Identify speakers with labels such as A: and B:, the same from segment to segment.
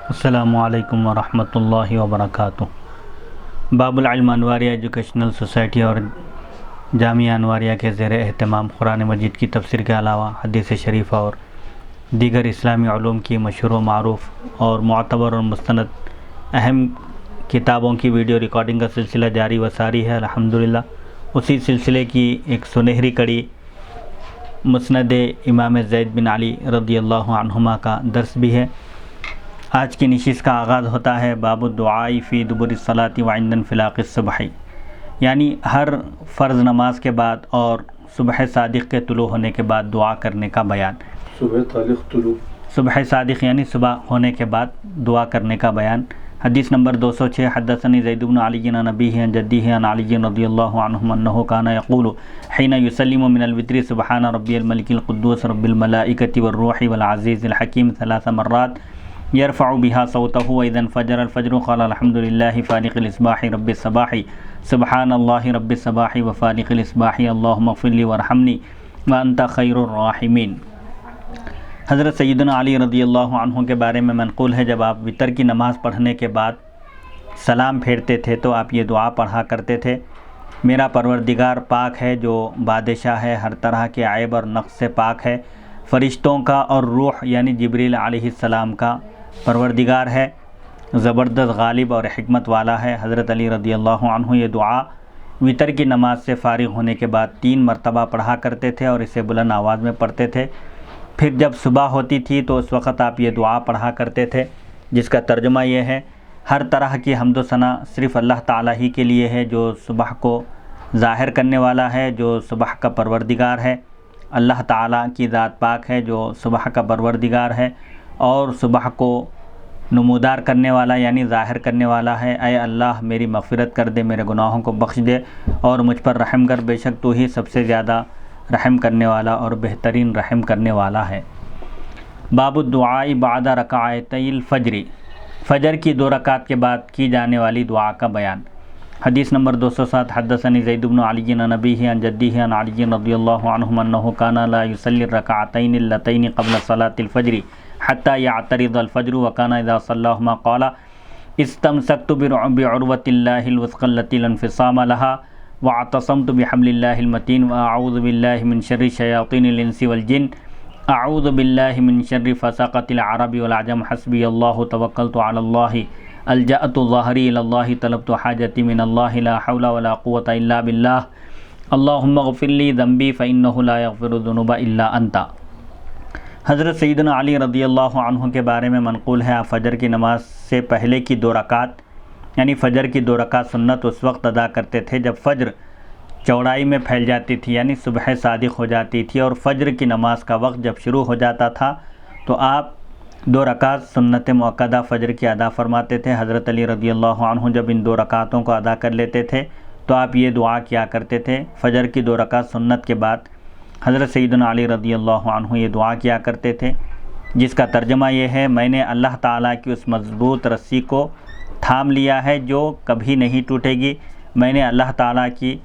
A: السلام علیکم ورحمۃ اللہ وبرکاتہ۔ باب العلم انواریہ ایجوکیشنل سوسائٹی اور جامعہ انواریہ کے زیر اہتمام قرآن مجید کی تفسیر کے علاوہ حدیث شریف اور دیگر اسلامی علوم کی مشہور و معروف اور معتبر اور مستند اہم کتابوں کی ویڈیو ریکارڈنگ کا سلسلہ جاری و ساری ہے۔ الحمدللہ اسی سلسلے کی ایک سنہری کڑی مسند امام زید بن علی رضی اللہ عنہما کا درس بھی ہے۔ آج کی نشست کا آغاز ہوتا ہے باب الدعاء فی دبر الصلاۃ وعند انفلاق الصبح، یعنی ہر فرض نماز کے بعد اور صبح صادق کے طلوع ہونے کے بعد دعا کرنے کا بیان۔ صبح صادق یعنی صبح ہونے کے بعد دعا کرنے کا بیان۔ حدیث نمبر 206 حدثنی زید بن علی عن ابیہ عن جدیہ عن علی رضی اللہ عنہ انہ کان یقول حین یسلم من الوتر سبحان ربی الملک القدوس رب الملائکۃ والروح والعزیز الحکیم 3 مرات يرفع بها صوته وإذا انفجر الفجر قال الحمد لله فالق الإصباح رب الصباح سبحان الله رب الصباح وفالق الإصباح اللهم اغفر لي وارحمني وأنت خير الراحمين۔ حضرت سیدنا علی رضی اللہ عنہ کے بارے میں منقول ہے، جب آپ وتر کی نماز پڑھنے کے بعد سلام پھیرتے تھے تو آپ یہ دعا پڑھا کرتے تھے: میرا پروردگار پاک ہے جو بادشاہ ہے، ہر طرح کے عیب اور نقص سے پاک ہے، فرشتوں کا اور روح یعنی جبریل علیہ السلام کا پروردگار ہے، زبردست غالب اور حکمت والا ہے۔ حضرت علی رضی اللہ عنہ یہ دعا وتر کی نماز سے فارغ ہونے کے بعد 3 مرتبہ پڑھا کرتے تھے اور اسے بلند آواز میں پڑھتے تھے۔ پھر جب صبح ہوتی تھی تو اس وقت آپ یہ دعا پڑھا کرتے تھے، جس کا ترجمہ یہ ہے: ہر طرح کی حمد و ثنا صرف اللہ تعالیٰ ہی کے لیے ہے، جو صبح کو ظاہر کرنے والا ہے، جو صبح کا پروردگار ہے۔ اللہ تعالیٰ کی ذات پاک ہے جو صبح کا پروردگار ہے اور صبح کو نمودار کرنے والا یعنی ظاہر کرنے والا ہے۔ اے اللہ میری مغفرت کر دے، میرے گناہوں کو بخش دے اور مجھ پر رحم کر، بے شک تو ہی سب سے زیادہ رحم کرنے والا اور بہترین رحم کرنے والا ہے۔ باب الدعاء بعد رکعتي الفجر، فجر کی 2 رکعت کے بعد کی جانے والی دعا کا بیان۔ حدیث نمبر 207 حدثني زید بن علی عن ابیہ عن جدیہ عن علی رضی اللہ عنہ انہ کان لا یصلی الرکعتین اللتین قبل صلاة الفجر حتی یعترض الفجر وکان اذا صلاہما قال استمسکت بعروۃ اللہ الوثقی التي لا انفصام لها واعتصمت بحبل اللہ المتین واعوذ باللہ من شر شیاطین الانس والجن اعوذ باللہ من شر فساقۃ العرب والعجم حسبی اللہ توکلت علی اللہ الجأت ظہری الی اللہ طلبت حاجتی من اللہ لا حول ولا قوة الا باللہ اللہم اغفر لی ذنبی فإنہ لا یغفر الذنوب الا انت۔ حضرت سیدنا علی رضی اللہ عنہ کے بارے میں منقول ہے، آپ فجر کی نماز سے پہلے کی 2 رکعت یعنی فجر کی 2 رکعت سنت اس وقت ادا کرتے تھے جب فجر چوڑائی میں پھیل جاتی تھی یعنی صبح صادق ہو جاتی تھی، اور فجر کی نماز کا وقت جب شروع ہو جاتا تھا تو آپ 2 رکعت سنت مؤکدہ فجر کی ادا فرماتے تھے۔ حضرت علی رضی اللہ عنہ جب ان 2 رکعتوں کو ادا کر لیتے تھے تو آپ یہ دعا کیا کرتے تھے۔ فجر کی 2 رکعت سنت کے بعد حضرت سیدنا علی رضی اللہ عنہ یہ دعا کیا کرتے تھے، جس کا ترجمہ یہ ہے: میں نے اللہ تعالیٰ کی اس مضبوط رسی کو تھام لیا ہے جو کبھی نہیں ٹوٹے گی، میں نے اللہ تعالیٰ کی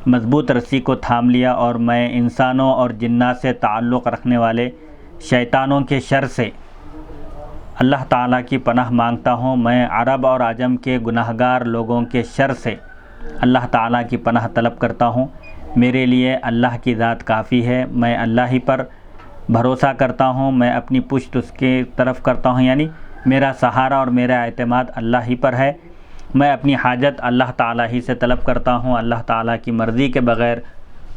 A: مضبوط رسی کو تھام لیا اور میں انسانوں اور جنات سے تعلق رکھنے والے شیطانوں کے شر سے اللہ تعالیٰ کی پناہ مانگتا ہوں، میں عرب اور عجم کے گناہگار لوگوں کے شر سے اللہ تعالیٰ کی پناہ طلب کرتا ہوں، میرے لیے اللہ کی ذات کافی ہے، میں اللہ ہی پر بھروسہ کرتا ہوں، میں اپنی پشت اس کے طرف کرتا ہوں یعنی میرا سہارا اور میرا اعتماد اللہ ہی پر ہے، میں اپنی حاجت اللہ تعالیٰ ہی سے طلب کرتا ہوں، اللہ تعالیٰ کی مرضی کے بغیر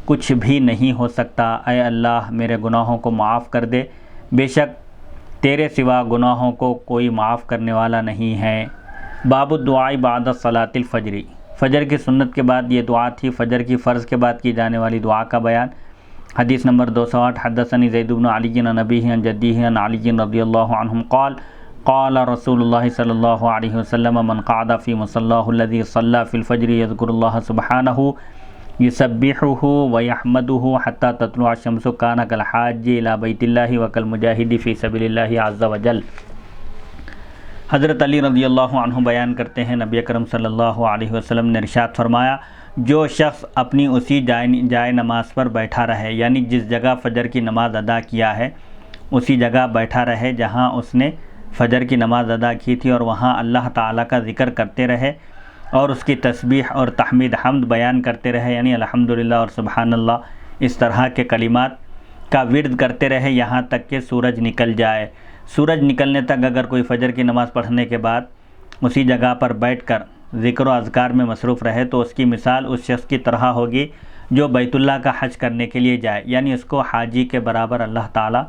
A: کچھ بھی نہیں ہو سکتا، اے اللہ میرے گناہوں کو معاف کر دے، بے شک تیرے سوا گناہوں کو کوئی معاف کرنے والا نہیں ہے۔ باب الدعاء بعد صلاۃ الفجر، فجر کی سنت کے بعد یہ دعا تھی، فجر کی فرض کے بعد کی جانے والی دعا کا بیان۔ حدیث نمبر 208 حدثني زید بن علی عن ابیہ عن جدیہ عن علی رضی اللہ عنہ قال قال رسول اللہ صلی اللہ علیہ وسلم من قعد فی مصلاه الذي صلى في الفجر يذكر الله سبحانه يسبحه ويحمده حتى تطلع الشمس كان كالحاج الى بیت اللہ وكالمجاہد فی سبیل اللہ عز وجل۔ حضرت علی رضی اللہ عنہ بیان کرتے ہیں، نبی اکرم صلی اللہ علیہ وسلم نے ارشاد فرمایا: جو شخص اپنی اسی جائے نماز پر بیٹھا رہے یعنی جس جگہ فجر کی نماز ادا کیا ہے اسی جگہ بیٹھا رہے جہاں اس نے فجر کی نماز ادا کی تھی اور وہاں اللہ تعالیٰ کا ذکر کرتے رہے اور اس کی تسبیح اور تحمید حمد بیان کرتے رہے، یعنی الحمدللہ اور سبحان اللہ اس طرح کے کلمات کا ورد کرتے رہے یہاں تک کہ سورج نکل جائے۔ سورج نکلنے تک اگر کوئی فجر کی نماز پڑھنے کے بعد اسی جگہ پر بیٹھ کر ذکر و اذکار میں مصروف رہے تو اس کی مثال اس شخص کی طرح ہوگی جو بیت اللہ کا حج کرنے کے لیے جائے، یعنی اس کو حاجی کے برابر اللہ تعالیٰ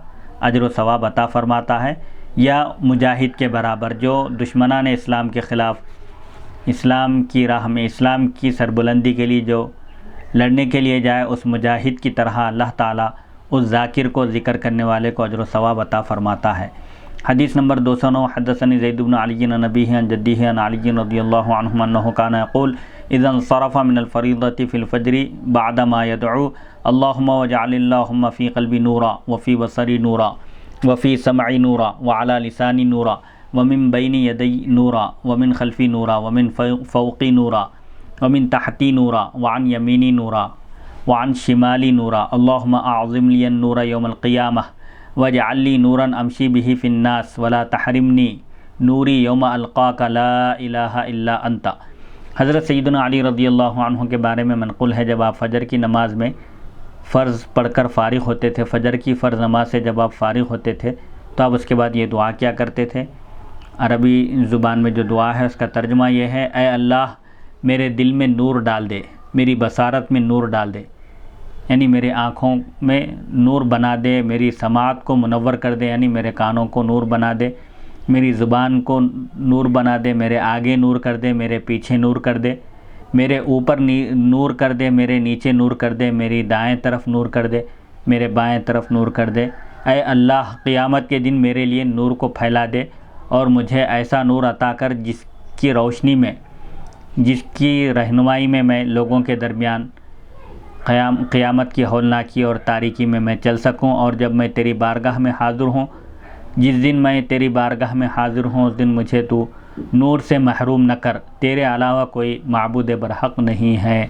A: اجر و ثواب عطا فرماتا ہے، یا مجاہد کے برابر جو دشمنان اسلام کے خلاف اسلام کی راہ میں اسلام کی سربلندی کے لیے جو لڑنے کے لیے جائے، اس مجاہد کی طرح اللہ تعالیٰ اس ذاکر کو ذکر کرنے والے کو اجر و ثواب عطا فرماتا ہے۔ حدیث نمبر 209 حدثني زید بن علی عن ابیہ عن جدیہ عن علی رضی اللہ عنہ انہ کان یقول اذا انصرف من الفریضة في الفجر بعدما يدعو اللهم واجعل اللهم في قلبي نورا وفي بصري نورا وفي سمعي نورا وعلى لساني نورا ومن بين يدي نورا ومن خلفي نورا ومن فوقي نورا ومن تحتي نورا وعن يميني نورا وعن شمالي نورا اللهم اعظم لي النور يوم القيامة واجعل لي نورا امشي به في الناس ولا تحرمني نوری یوم القاک لا الہ الا انت۔ حضرت سیدنا علی رضی اللہ عنہ کے بارے میں منقول ہے جب آپ فجر کی نماز میں فرض پڑھ کر فارغ ہوتے تھے، فجر کی فرض نماز سے جب آپ فارغ ہوتے تھے تو آپ اس کے بعد یہ دعا کیا کرتے تھے۔ عربی زبان میں جو دعا ہے اس کا ترجمہ یہ ہے، اے اللہ میرے دل میں نور ڈال دے، میری بصارت میں نور ڈال دے، یعنی میرے آنکھوں میں نور بنا دے، میری سماعت کو منور کر دے، یعنی میرے کانوں کو نور بنا دے، میری زبان کو نور بنا دے، میرے آگے نور کر دے، میرے پیچھے نور کر دے، میرے اوپر نور کر دے، میرے نیچے نور کر دے، میری دائیں طرف نور کر دے، میرے بائیں طرف نور کر دے۔ اے اللہ قیامت کے دن میرے لیے نور کو پھیلا دے اور مجھے ایسا نور عطا کر جس کی روشنی میں، جس کی رہنمائی میں میں لوگوں کے درمیان قیامت کی ہولناکی اور تاریکی میں میں چل سکوں، اور جب میں تیری بارگاہ میں حاضر ہوں، جس دن میں تیری بارگاہ میں حاضر ہوں اس دن مجھے تو نور سے محروم نہ کر، تیرے علاوہ کوئی معبود برحق نہیں ہے۔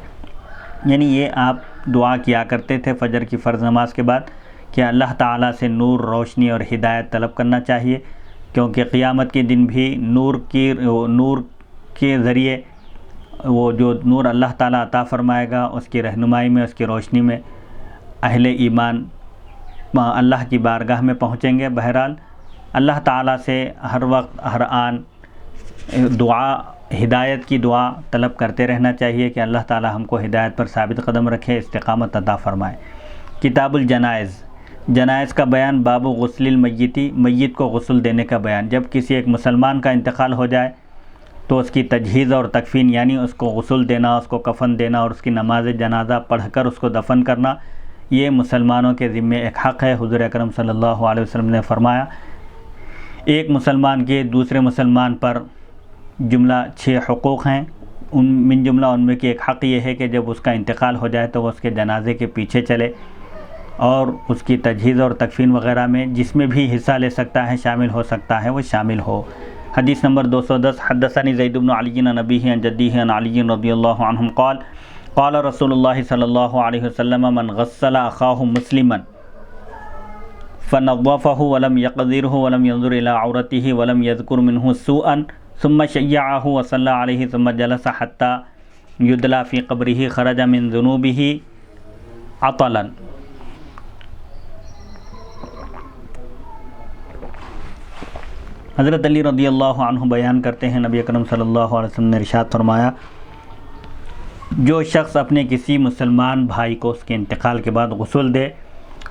A: یعنی یہ آپ دعا کیا کرتے تھے فجر کی فرض نماز کے بعد کہ اللہ تعالیٰ سے نور، روشنی اور ہدایت طلب کرنا چاہیے، کیونکہ قیامت کے دن بھی نور کے ذریعے وہ جو نور اللہ تعالیٰ عطا فرمائے گا اس کی رہنمائی میں، اس کی روشنی میں اہل ایمان اللہ کی بارگاہ میں پہنچیں گے۔ بہرحال اللہ تعالیٰ سے ہر وقت ہر آن دعا، ہدایت کی دعا طلب کرتے رہنا چاہیے کہ اللہ تعالیٰ ہم کو ہدایت پر ثابت قدم رکھے، استقامت عطا فرمائے۔ کتاب الجنائز، جنائز کا بیان، باب غسل المیتی، میت کو غسل دینے کا بیان۔ جب کسی ایک مسلمان کا انتقال ہو جائے تو اس کی تجہیز اور تکفین، یعنی اس کو غسل دینا، اس کو کفن دینا اور اس کی نماز جنازہ پڑھ کر اس کو دفن کرنا، یہ مسلمانوں کے ذمے ایک حق ہے۔ حضور اکرم صلی اللہ علیہ وسلم نے فرمایا ایک مسلمان کے دوسرے مسلمان پر جملہ 6 حقوق ہیں، من جملہ ان میں کی ایک حق یہ ہے کہ جب اس کا انتقال ہو جائے تو وہ اس کے جنازے کے پیچھے چلے اور اس کی تجہیز اور تکفین وغیرہ میں جس میں بھی حصہ لے سکتا ہے، شامل ہو سکتا ہے، وہ شامل ہو۔ حدیث نمبر 210 حدثني زید بن علی عن ابیہ عن جدیہ عن علی رضی اللہ عنہم قال قال رسول اللہ صلی اللہ علیہ وسلم من غسل اخاہ مسلما فنظفه ولم يقذره ولم ينظر الى عورته ولم يذكر منه سوءا ثم شيعه وصلى عليه ثم جلس حتى يدلى في قبره خرج من ذنوبه عطلا۔ حضرت علی رضی اللہ عنہ بیان کرتے ہیں نبی اکرم صلی اللہ علیہ وسلم نے ارشاد فرمایا جو شخص اپنے کسی مسلمان بھائی کو اس کے انتقال کے بعد غسل دے،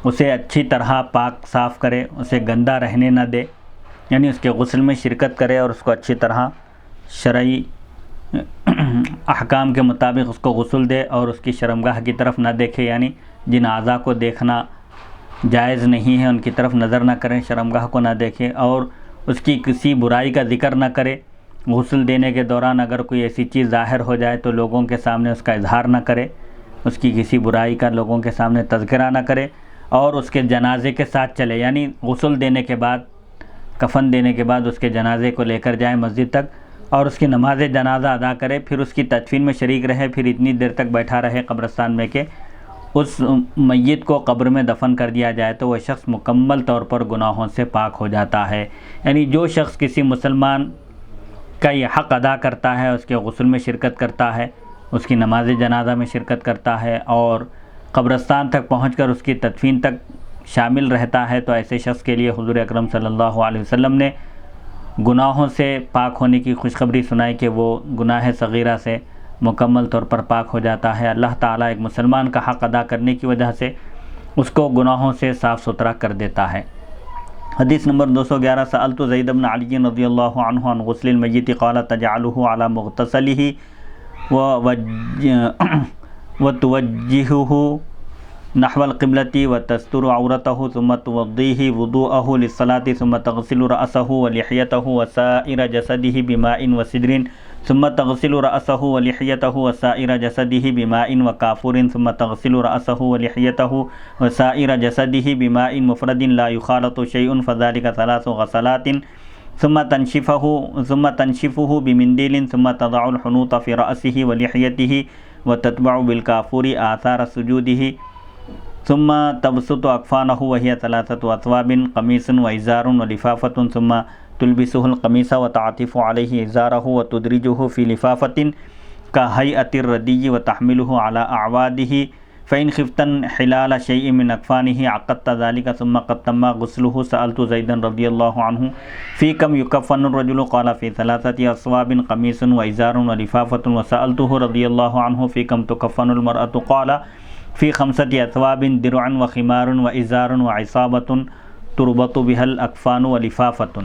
A: اسے اچھی طرح پاک صاف کرے، اسے گندہ رہنے نہ دے، یعنی اس کے غسل میں شرکت کرے اور اس کو اچھی طرح شرعی احکام کے مطابق اس کو غسل دے اور اس کی شرمگاہ کی طرف نہ دیکھے، یعنی جن اعضاء کو دیکھنا جائز نہیں ہے ان کی طرف نظر نہ کرے، شرمگاہ کو نہ دیکھے اور اس کی کسی برائی کا ذکر نہ کرے۔ غسل دینے کے دوران اگر کوئی ایسی چیز ظاہر ہو جائے تو لوگوں کے سامنے اس کا اظہار نہ کرے، اس کی کسی برائی کا لوگوں کے سامنے تذکرہ نہ کرے اور اس کے جنازے کے ساتھ چلے، یعنی غسل دینے کے بعد، کفن دینے کے بعد اس کے جنازے کو لے کر جائے مسجد تک اور اس کی نماز جنازہ ادا کرے، پھر اس کی تدفین میں شریک رہے، پھر اتنی دیر تک بیٹھا رہے قبرستان میں کہ اس میت کو قبر میں دفن کر دیا جائے تو وہ شخص مکمل طور پر گناہوں سے پاک ہو جاتا ہے۔ یعنی جو شخص کسی مسلمان کا یہ حق ادا کرتا ہے، اس کے غسل میں شرکت کرتا ہے، اس کی نماز جنازہ میں شرکت کرتا ہے اور قبرستان تک پہنچ کر اس کی تدفین تک شامل رہتا ہے، تو ایسے شخص کے لیے حضور اکرم صلی اللہ علیہ وسلم نے گناہوں سے پاک ہونے کی خوشخبری سنائی کہ وہ گناہ صغیرہ سے مکمل طور پر پاک ہو جاتا ہے۔ اللہ تعالیٰ ایک مسلمان کا حق ادا کرنے کی وجہ سے اس کو گناہوں سے صاف ستھرا کر دیتا ہے۔ حدیث نمبر 211، سألت زید بن علی رضی اللہ عنہ عن غسل المیت قال تجعله على مغتسله وتوجهه نحو القبلة وتستر عورته ثم توضيه وضوءه للصلاة ثم تغسل رأسه ولحيته وسائر جسده بماء وسدر ثم تغسل رأسه ولحيته وسائر جسده بماء وكافور ثم تغسل رأسه ولحيته وسائر جسده بماء مفرد لا يخالط شيء فذلك 3 غسلات ثم تنشفه بمنديل ثم تضع الحنوط في رأسه ولحيته وتتبع بالكافور آثار سجوده ثم تبسط أكفانه وهي 3 أثواب قميص وإزار ولفافة ثم تلبسه القميص وتعطف عليه إزاره وتدرجه في لفافة كهيئة الردي وتحمله على أعواده فإن خفت حلال شيء من أكفانه عقدت ذلك ثم قد تم غسله۔ سألت زيدا رضي الله عنه في كم يكفن الرجل قال في 3 أثواب قميص وإزار ولفافة وسألته رضي الله عنه في كم تكفن المرأة قال في 5 أثواب درع وخمار وإزار وعصابة تربط بها الأكفان ولفافة۔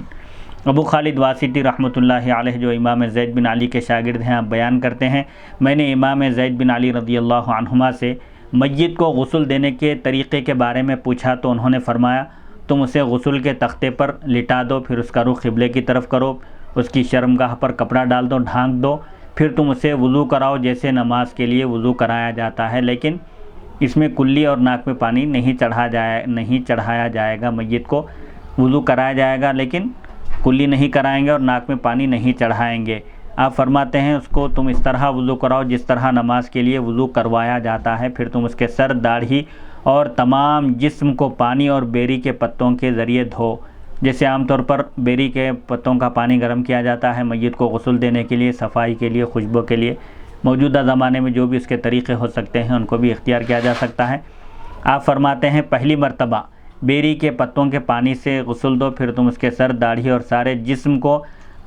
A: ابو خالد واسطی رحمۃ اللہ علیہ جو امام زید بن علی کے شاگرد ہیں، آپ بیان کرتے ہیں میں نے امام زید بن علی رضی اللہ عنہما سے میت کو غسل دینے کے طریقے کے بارے میں پوچھا تو انہوں نے فرمایا تم اسے غسل کے تختے پر لٹا دو، پھر اس کا رخ قبلے کی طرف کرو، اس کی شرمگاہ پر کپڑا ڈال دو، ڈھانک دو، پھر تم اسے وضو کراؤ جیسے نماز کے لیے وضو کرایا جاتا ہے، لیکن اس میں کلی اور ناک میں پانی نہیں چڑھایا جائے گا۔ میت کو وضو کرایا جائے گا لیکن کلی نہیں کرائیں گے اور ناک میں پانی نہیں چڑھائیں گے۔ آپ فرماتے ہیں اس کو تم اس طرح وضو کراؤ جس طرح نماز کے لیے وضو کروایا جاتا ہے، پھر تم اس کے سر، داڑھی اور تمام جسم کو پانی اور بیری کے پتوں کے ذریعے دھو، جیسے عام طور پر بیری کے پتوں کا پانی گرم کیا جاتا ہے میت کو غسل دینے کے لیے، صفائی کے لیے، خوشبو کے لیے۔ موجودہ زمانے میں جو بھی اس کے طریقے ہو سکتے ہیں ان کو بھی اختیار کیا جا سکتا ہے۔ آپ فرماتے ہیں پہلی مرتبہ بیری کے پتوں کے پانی سے غسل دو، پھر تم اس کے سر، داڑھی اور سارے جسم کو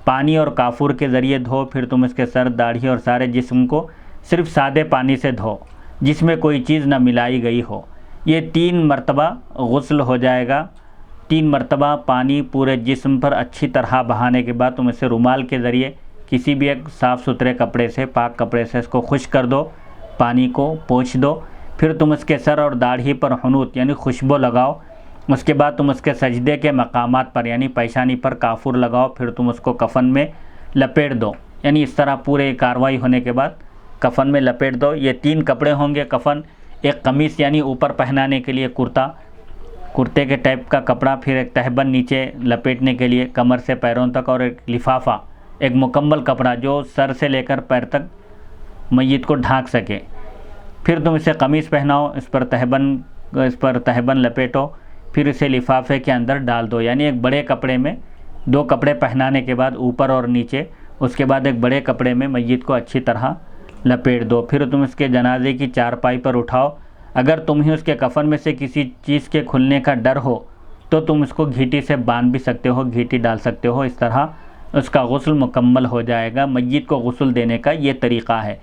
A: پانی اور کافور کے ذریعے دھو، پھر تم اس کے سر، داڑھی اور سارے جسم کو صرف سادے پانی سے دھو جس میں کوئی چیز نہ ملائی گئی ہو۔ یہ 3 مرتبہ غسل ہو جائے گا۔ 3 مرتبہ پانی پورے جسم پر اچھی طرح بہانے کے بعد تم اسے رومال کے ذریعے کسی بھی ایک صاف ستھرے کپڑے سے، پاک کپڑے سے اس کو خشک کر دو، پانی کو پوچھ دو، پھر تم اس کے سر اور داڑھی پر حنوط یعنی خوشبو لگاؤ، اس کے بعد تم اس کے سجدے کے مقامات پر یعنی پیشانی پر کافور لگاؤ، پھر تم اس کو کفن میں لپیٹ دو، یعنی اس طرح پورے کاروائی ہونے کے بعد کفن میں لپیٹ دو۔ یہ 3 کپڑے ہوں گے کفن، ایک قمیص یعنی اوپر پہنانے کے لیے کرتے کے ٹائپ کا کپڑا، پھر ایک تہبند نیچے لپیٹنے کے لیے کمر سے پیروں تک، اور ایک لفافہ، ایک مکمل کپڑا جو سر سے لے کر پیر تک میت کو ڈھانک سکے۔ پھر تم اسے قمیص پہناؤ، اس پر تہبند لپیٹو، پھر اسے لفافے کے اندر ڈال دو، یعنی ایک بڑے کپڑے میں 2 کپڑے پہنانے کے بعد اوپر اور نیچے، اس کے بعد ایک بڑے کپڑے میں میت کو اچھی طرح لپیٹ دو، پھر تم اس کے جنازے کی چارپائی پر اٹھاؤ۔ اگر تمہیں اس کے کفن میں سے کسی چیز کے کھلنے کا ڈر ہو تو تم اس کو گھیٹی سے باندھ بھی سکتے ہو، گھیٹی ڈال سکتے ہو، اس طرح اس کا غسل مکمل ہو جائے گا۔ میت کو غسل دینے کا یہ طریقہ ہے۔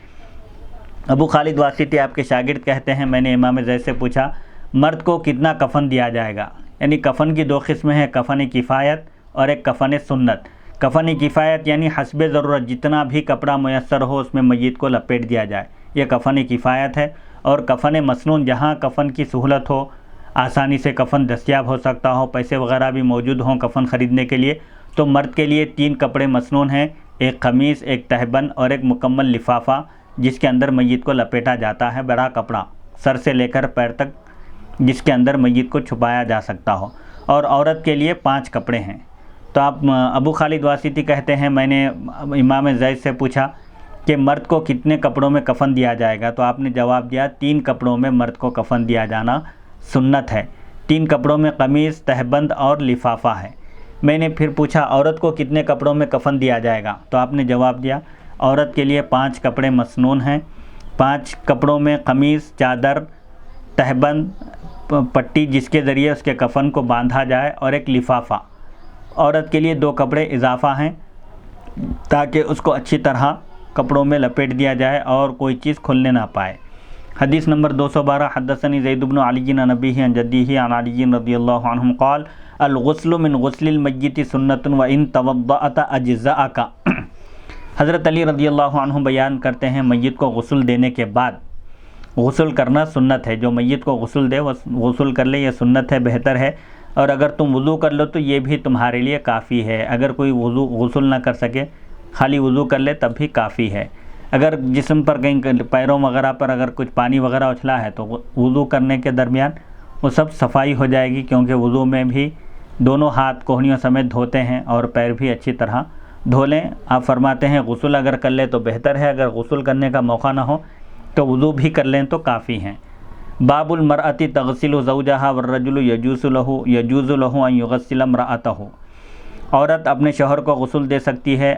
A: ابو خالد واسطی آپ کے شاگرد کہتے ہیں میں نے امام زید سے پوچھا مرد کو کتنا کفن دیا جائے گا؟ یعنی کفن کی 2 قسمیں ہیں، کفن کفایت اور ایک کفن سنت۔ کفن کفایت یعنی حسب ضرورت جتنا بھی کپڑا میسر ہو اس میں میت کو لپیٹ دیا جائے، یہ کفن کفایت ہے۔ اور کفن مسنون جہاں کفن کی سہولت ہو، آسانی سے کفن دستیاب ہو سکتا ہو، پیسے وغیرہ بھی موجود ہوں کفن خریدنے کے لیے، تو مرد کے لیے 3 کپڑے مسنون ہیں، ایک قمیص، ایک تہبند اور ایک مکمل لفافہ جس کے اندر میت کو لپیٹا جاتا ہے، بڑا کپڑا سر سے لے کر پیر تک جس کے اندر میت کو چھپایا جا سکتا ہو۔ اور عورت کے لیے 5 کپڑے ہیں۔ تو ابو خالد واسطی کہتے ہیں میں نے امام زید سے پوچھا کہ مرد کو کتنے کپڑوں میں کفن دیا جائے گا، تو آپ نے جواب دیا 3 کپڑوں میں مرد کو کفن دیا جانا سنت ہے۔ 3 کپڑوں میں قمیص، تہبند اور لفافہ ہے۔ میں نے پھر پوچھا عورت کو کتنے کپڑوں میں کفن دیا جائے گا، تو آپ نے جواب دیا عورت کے لیے 5 کپڑے مسنون ہیں۔ 5 کپڑوں میں قمیص، چادر، تہبند، پٹی جس کے ذریعے اس کے کفن کو باندھا جائے، اور ایک لفافہ۔ عورت کے لیے 2 کپڑے اضافہ ہیں تاکہ اس کو اچھی طرح کپڑوں میں لپیٹ دیا جائے اور کوئی چیز کھلنے نہ پائے۔ حدیث نمبر 212 حدثنی زید بن علی عن ابیہ عن جدیہ عن علی رضی اللہ عنہم قال الغسل من غسل المیت سنۃ وان توضأت اجزأک۔ حضرت علی رضی اللہ عنہ بیان کرتے ہیں میت کو غسل دینے کے بعد غسل کرنا سنت ہے۔ جو میت کو غسل دے وہ غسل کر لے، یہ سنت ہے، بہتر ہے۔ اور اگر تم وضو کر لو تو یہ بھی تمہارے لیے کافی ہے۔ اگر کوئی غسل نہ کر سکے، خالی وضو کر لے تب بھی کافی ہے۔ اگر جسم پر کہیں پیروں وغیرہ پر اگر کچھ پانی وغیرہ اچھلا ہے تو وضو کرنے کے درمیان وہ سب صفائی ہو جائے گی، کیونکہ وضو میں بھی دونوں ہاتھ کوہنیوں سمیت دھوتے ہیں اور پیر بھی اچھی طرح دھو لیں۔ آپ فرماتے ہیں غسل اگر کر لیں تو بہتر ہے، اگر غسل کرنے کا موقع نہ ہو تو وضو بھی کر لیں تو کافی ہیں۔ باب المرأۃ تغسل زوجها والرجل يجوز له ان يغسل امرأته۔ عورت اپنے شوہر کو غسل دے سکتی ہے۔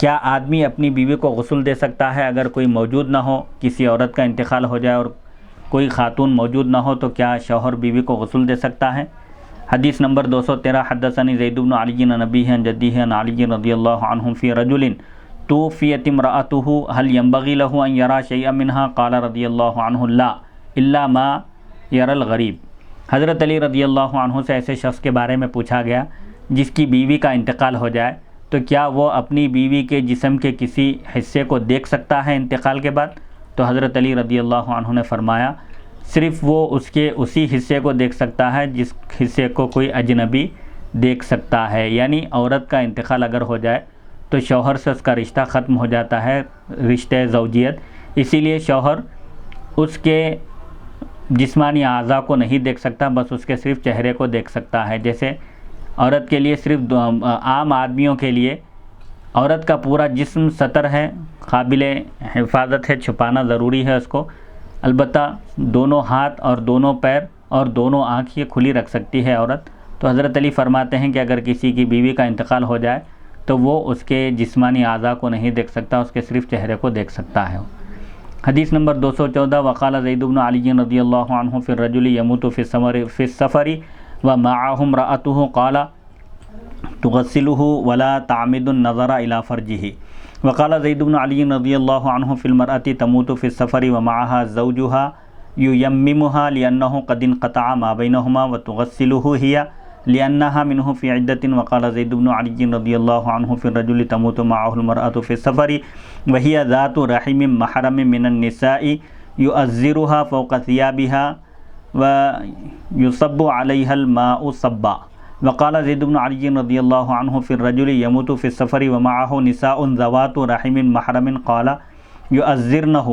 A: کیا آدمی اپنی بیوی کو غسل دے سکتا ہے اگر کوئی موجود نہ ہو، کسی عورت کا انتقال ہو جائے اور کوئی خاتون موجود نہ ہو تو کیا شوہر بیوی کو غسل دے سکتا ہے؟ حدیث نمبر 213 حدثنی زید بن علی عن ابیہ عن جدیہ عن علی رضی اللہ عنہ فی رجل توفیت امرأته هل ينبغي له ان يرى شيئا منها قال رضی اللہ عنہ لا الا ما يرى الغریب۔ حضرت علی رضی اللہ عنہ سے ایسے شخص کے بارے میں پوچھا گیا جس کی بیوی کا انتقال ہو جائے تو کیا وہ اپنی بیوی کے جسم کے کسی حصے کو دیکھ سکتا ہے انتقال کے بعد؟ تو حضرت علی رضی اللہ عنہ نے فرمایا صرف وہ اس کے اسی حصے کو دیکھ سکتا ہے جس حصے کو کوئی اجنبی دیکھ سکتا ہے۔ یعنی عورت کا انتقال اگر ہو جائے تو شوہر سے اس کا رشتہ ختم ہو جاتا ہے، رشتہ زوجیت۔ اسی لیے شوہر اس کے جسمانی اعضاء کو نہیں دیکھ سکتا، بس اس کے صرف چہرے کو دیکھ سکتا ہے۔ جیسے عورت کے لیے صرف عام آدمیوں کے لیے عورت کا پورا جسم ستر ہے، قابل حفاظت ہے، چھپانا ضروری ہے اس کو۔ البتہ دونوں ہاتھ اور دونوں پیر اور دونوں آنکھ یہ کھلی رکھ سکتی ہے عورت۔ تو حضرت علی فرماتے ہیں کہ اگر کسی کی بیوی کا انتقال ہو جائے تو وہ اس کے جسمانی اعضاء کو نہیں دیکھ سکتا، اس کے صرف چہرے کو دیکھ سکتا ہے۔ حدیث نمبر 214 وقال زید بن علی رضی اللہ عنہ فی الرجل یموت فی السفر ومعه امرأته قال تغسله ولا تعمد النظر الى فرجه۔ وقال زید بن علی رضی اللہ عنہ فی المرأة تموت فی السفر ومعها زوجها ییممها لأنه قد انقطع ما بینهما وتغسله هي لأنها منه في عدة۔ وقال زید بن علی رضی اللہ عنہ فی الرجل تموت معه المرأة في السفر وهي ذات رحم محرم من النساء يؤزرها فوق ثيابها ويصب عليها الماء صبا۔ وقال زید بن علی رضی اللہ عنہ فی الرجل يموت في السفر ومعه نساء ذوات رحم محرم قال يؤزرنه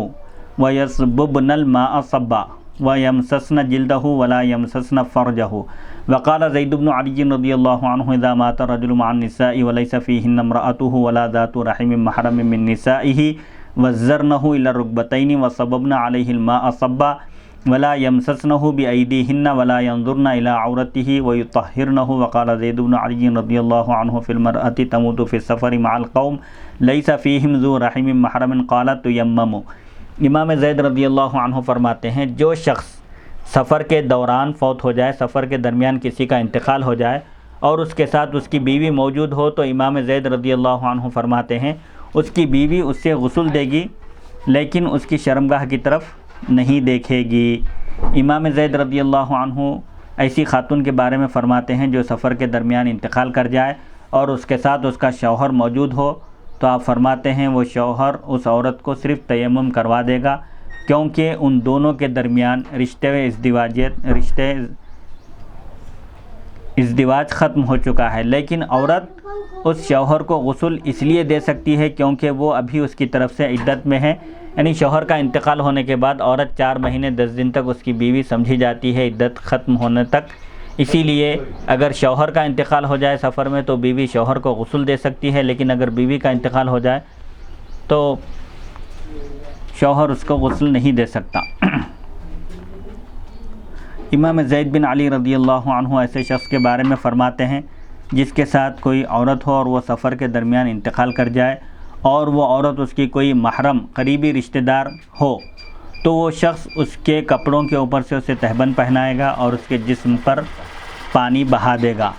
A: ويصببن الماء صبا ويمسسن جلده ولا يمسسن فرجه۔ وقال زید بن علی رضی اللہ عنہ اذا مات الرجل مع النساء وليس فيهن امرأته ولا ذات رحم محرم من نسائه وزرنه الى الركبتين وصببن عليه الماء صبا ولا يمسسنه بأيديهن ولا ينظرن الى عورته ويطهرنه۔ وقال زید بن علی رضی اللہ عنہ فی المرأة تموت في السفر مع القوم ليس فيهم ذو رحم محرم قال تيمم۔ امام زید رضی اللہ عنہ فرماتے ہیں جو شخص سفر کے دوران فوت ہو جائے، سفر کے درمیان کسی کا انتقال ہو جائے اور اس کے ساتھ اس کی بیوی موجود ہو، تو امام زید رضی اللہ عنہ فرماتے ہیں اس کی بیوی اس سے غسل دے گی لیکن اس کی شرمگاہ کی طرف نہیں دیکھے گی۔ امام زید رضی اللہ عنہ ایسی خاتون کے بارے میں فرماتے ہیں جو سفر کے درمیان انتقال کر جائے اور اس کے ساتھ اس کا شوہر موجود ہو، تو آپ فرماتے ہیں وہ شوہر اس عورت کو صرف تیمم کروا دے گا، کیونکہ ان دونوں کے درمیان ازدواج ختم ہو چکا ہے۔ لیکن عورت اس شوہر کو غسل اس لیے دے سکتی ہے کیونکہ وہ ابھی اس کی طرف سے عدت میں ہے، یعنی شوہر کا انتقال ہونے کے بعد عورت 4 مہینے 10 دن تک اس کی بیوی سمجھی جاتی ہے عدت ختم ہونے تک، اسی لیے اگر شوہر کا انتقال ہو جائے سفر میں تو بیوی شوہر کو غسل دے سکتی ہے، لیکن اگر بیوی کا انتقال ہو جائے تو شوہر اس کو غسل نہیں دے سکتا۔ امام زید بن علی رضی اللہ عنہ ایسے شخص کے بارے میں فرماتے ہیں جس کے ساتھ کوئی عورت ہو اور وہ سفر کے درمیان انتقال کر جائے اور وہ عورت اس کی کوئی محرم قریبی رشتہ دار ہو تو وہ شخص اس کے کپڑوں کے اوپر سے اسے تہبند پہنائے گا اور اس کے جسم پر پانی بہا دے گا۔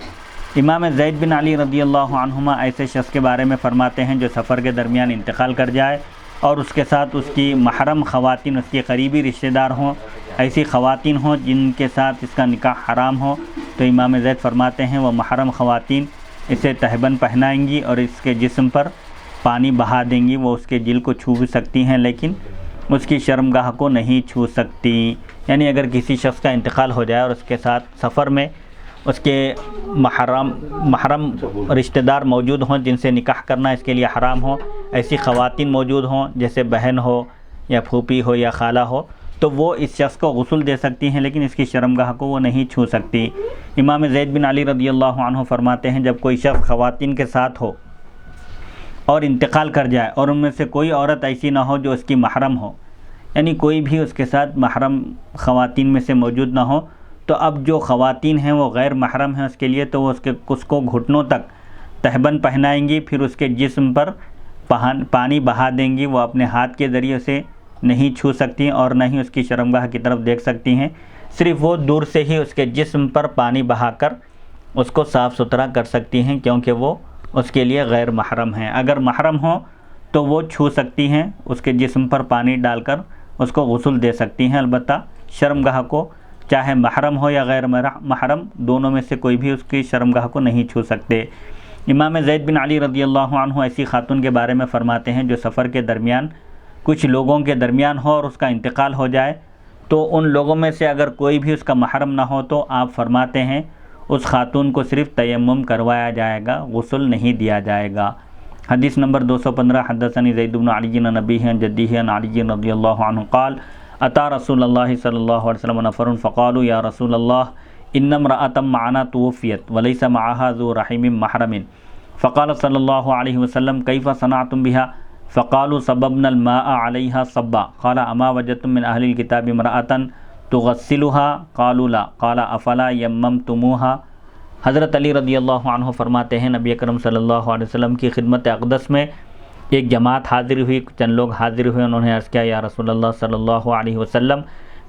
A: امام زید بن علی رضی اللہ عنہما ایسے شخص کے بارے میں فرماتے ہیں جو سفر کے درمیان انتقال کر جائے اور اس کے ساتھ اس کی محرم خواتین، اس کی قریبی رشتہ دار ہوں، ایسی خواتین ہوں جن کے ساتھ اس کا نکاح حرام ہو، تو امام زید فرماتے ہیں وہ محرم خواتین اسے تہبند پہنائیں گی اور اس کے جسم پر پانی بہا دیں گی۔ وہ اس کے جلد کو چھو بھی سکتی ہیں لیکن اس کی شرمگاہ کو نہیں چھو سکتی۔ یعنی اگر کسی شخص کا انتقال ہو جائے اور اس کے ساتھ سفر میں اس کے محرم رشتہ دار موجود ہوں جن سے نکاح کرنا اس کے لیے حرام ہو، ایسی خواتین موجود ہوں جیسے بہن ہو یا پھوپھی ہو یا خالہ ہو، تو وہ اس شخص کو غسل دے سکتی ہیں لیکن اس کی شرمگاہ کو وہ نہیں چھو سکتی۔ امام زید بن علی رضی اللہ عنہ فرماتے ہیں جب کوئی شخص خواتین کے ساتھ ہو اور انتقال کر جائے اور ان میں سے کوئی عورت ایسی نہ ہو جو اس کی محرم ہو، یعنی کوئی بھی اس کے ساتھ محرم خواتین میں سے موجود نہ ہو، تو اب جو خواتین ہیں وہ غیر محرم ہیں اس کے لیے، تو وہ اس کو گھٹنوں تک تہبند پہنائیں گی، پھر اس کے جسم پر پانی بہا دیں گی۔ وہ اپنے ہاتھ کے ذریعے سے نہیں چھو سکتی اور نہ ہی اس کی شرمگاہ کی طرف دیکھ سکتی ہیں، صرف وہ دور سے ہی اس کے جسم پر پانی بہا کر اس کو صاف ستھرا کر سکتی ہیں کیونکہ وہ اس کے لیے غیر محرم ہیں۔ اگر محرم ہو تو وہ چھو سکتی ہیں، اس کے جسم پر پانی ڈال کر اس کو غسل دے سکتی ہیں، البتہ شرمگاہ کو چاہے محرم ہو یا غیر محرم دونوں میں سے کوئی بھی اس کی شرمگاہ کو نہیں چھو سکتے۔ امام زید بن علی رضی اللہ عنہ ایسی خاتون کے بارے میں فرماتے ہیں جو سفر کے درمیان کچھ لوگوں کے درمیان ہو اور اس کا انتقال ہو جائے تو ان لوگوں میں سے اگر کوئی بھی اس کا محرم نہ ہو تو آپ فرماتے ہیں اس خاتون کو صرف تیمم کروایا جائے گا، غسل نہیں دیا جائے گا۔ حدیث نمبر 215 حدثنی زید بن علی عن ابیہ عن جدیہ عن علی رضی اللہ عنہ قال اتى رسول اللہ صلی اللہ علیہ وسلم نفر فقالوا یا رسول اللہ ان امرأة معنا توفیت وليس معها ذو رحم محرم فقال صلی اللہ علیہ وسلم کیف صنعتم بها فقالوا صببنا الماء عليها صبا قال اما وجدتم من اهل الكتاب امرأة تغسلها قالوا لا قال افلا یممتموها۔ حضرت علی رضی اللہ عنہ فرماتے ہیں نبی اکرم صلی اللہ علیہ وسلم کی خدمت اقدس میں ایک جماعت حاضر ہوئی، چند لوگ حاضر ہوئے، انہوں نے عرض کیا یا رسول اللہ صلی اللہ علیہ وسلم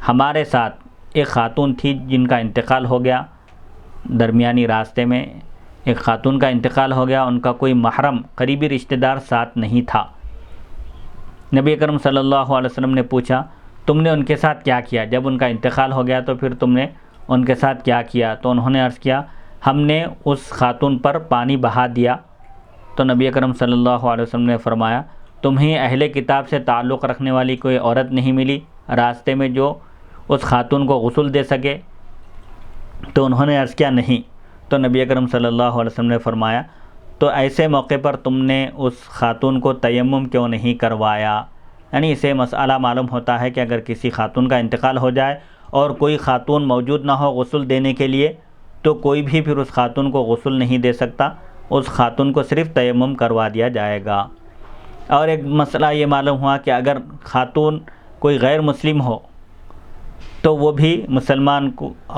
A: ہمارے ساتھ ایک خاتون تھی جن کا انتقال ہو گیا، درمیانی راستے میں ایک خاتون کا انتقال ہو گیا، ان کا کوئی محرم قریبی رشتہ دار ساتھ نہیں تھا۔ نبی اکرم صلی اللہ علیہ وسلم نے پوچھا تم نے ان کے ساتھ کیا کیا؟ جب ان کا انتقال ہو گیا تو پھر تم نے ان کے ساتھ کیا کیا؟ تو انہوں نے عرض کیا ہم نے اس خاتون پر پانی بہا دیا۔ تو نبی اکرم صلی اللہ علیہ وسلم نے فرمایا تمہیں اہل کتاب سے تعلق رکھنے والی کوئی عورت نہیں ملی راستے میں جو اس خاتون کو غسل دے سکے؟ تو انہوں نے عرض کیا نہیں۔ تو نبی اکرم صلی اللہ علیہ وسلم نے فرمایا تو ایسے موقع پر تم نے اس خاتون کو تیمم کیوں نہیں کروایا؟ یعنی اسے مسئلہ معلوم ہوتا ہے کہ اگر کسی خاتون کا انتقال ہو جائے اور کوئی خاتون موجود نہ ہو غسل دینے کے لیے تو کوئی بھی پھر اس خاتون کو غسل نہیں دے سکتا، اس خاتون کو صرف تیمم کروا دیا جائے گا۔ اور ایک مسئلہ یہ معلوم ہوا کہ اگر خاتون کوئی غیر مسلم ہو تو وہ بھی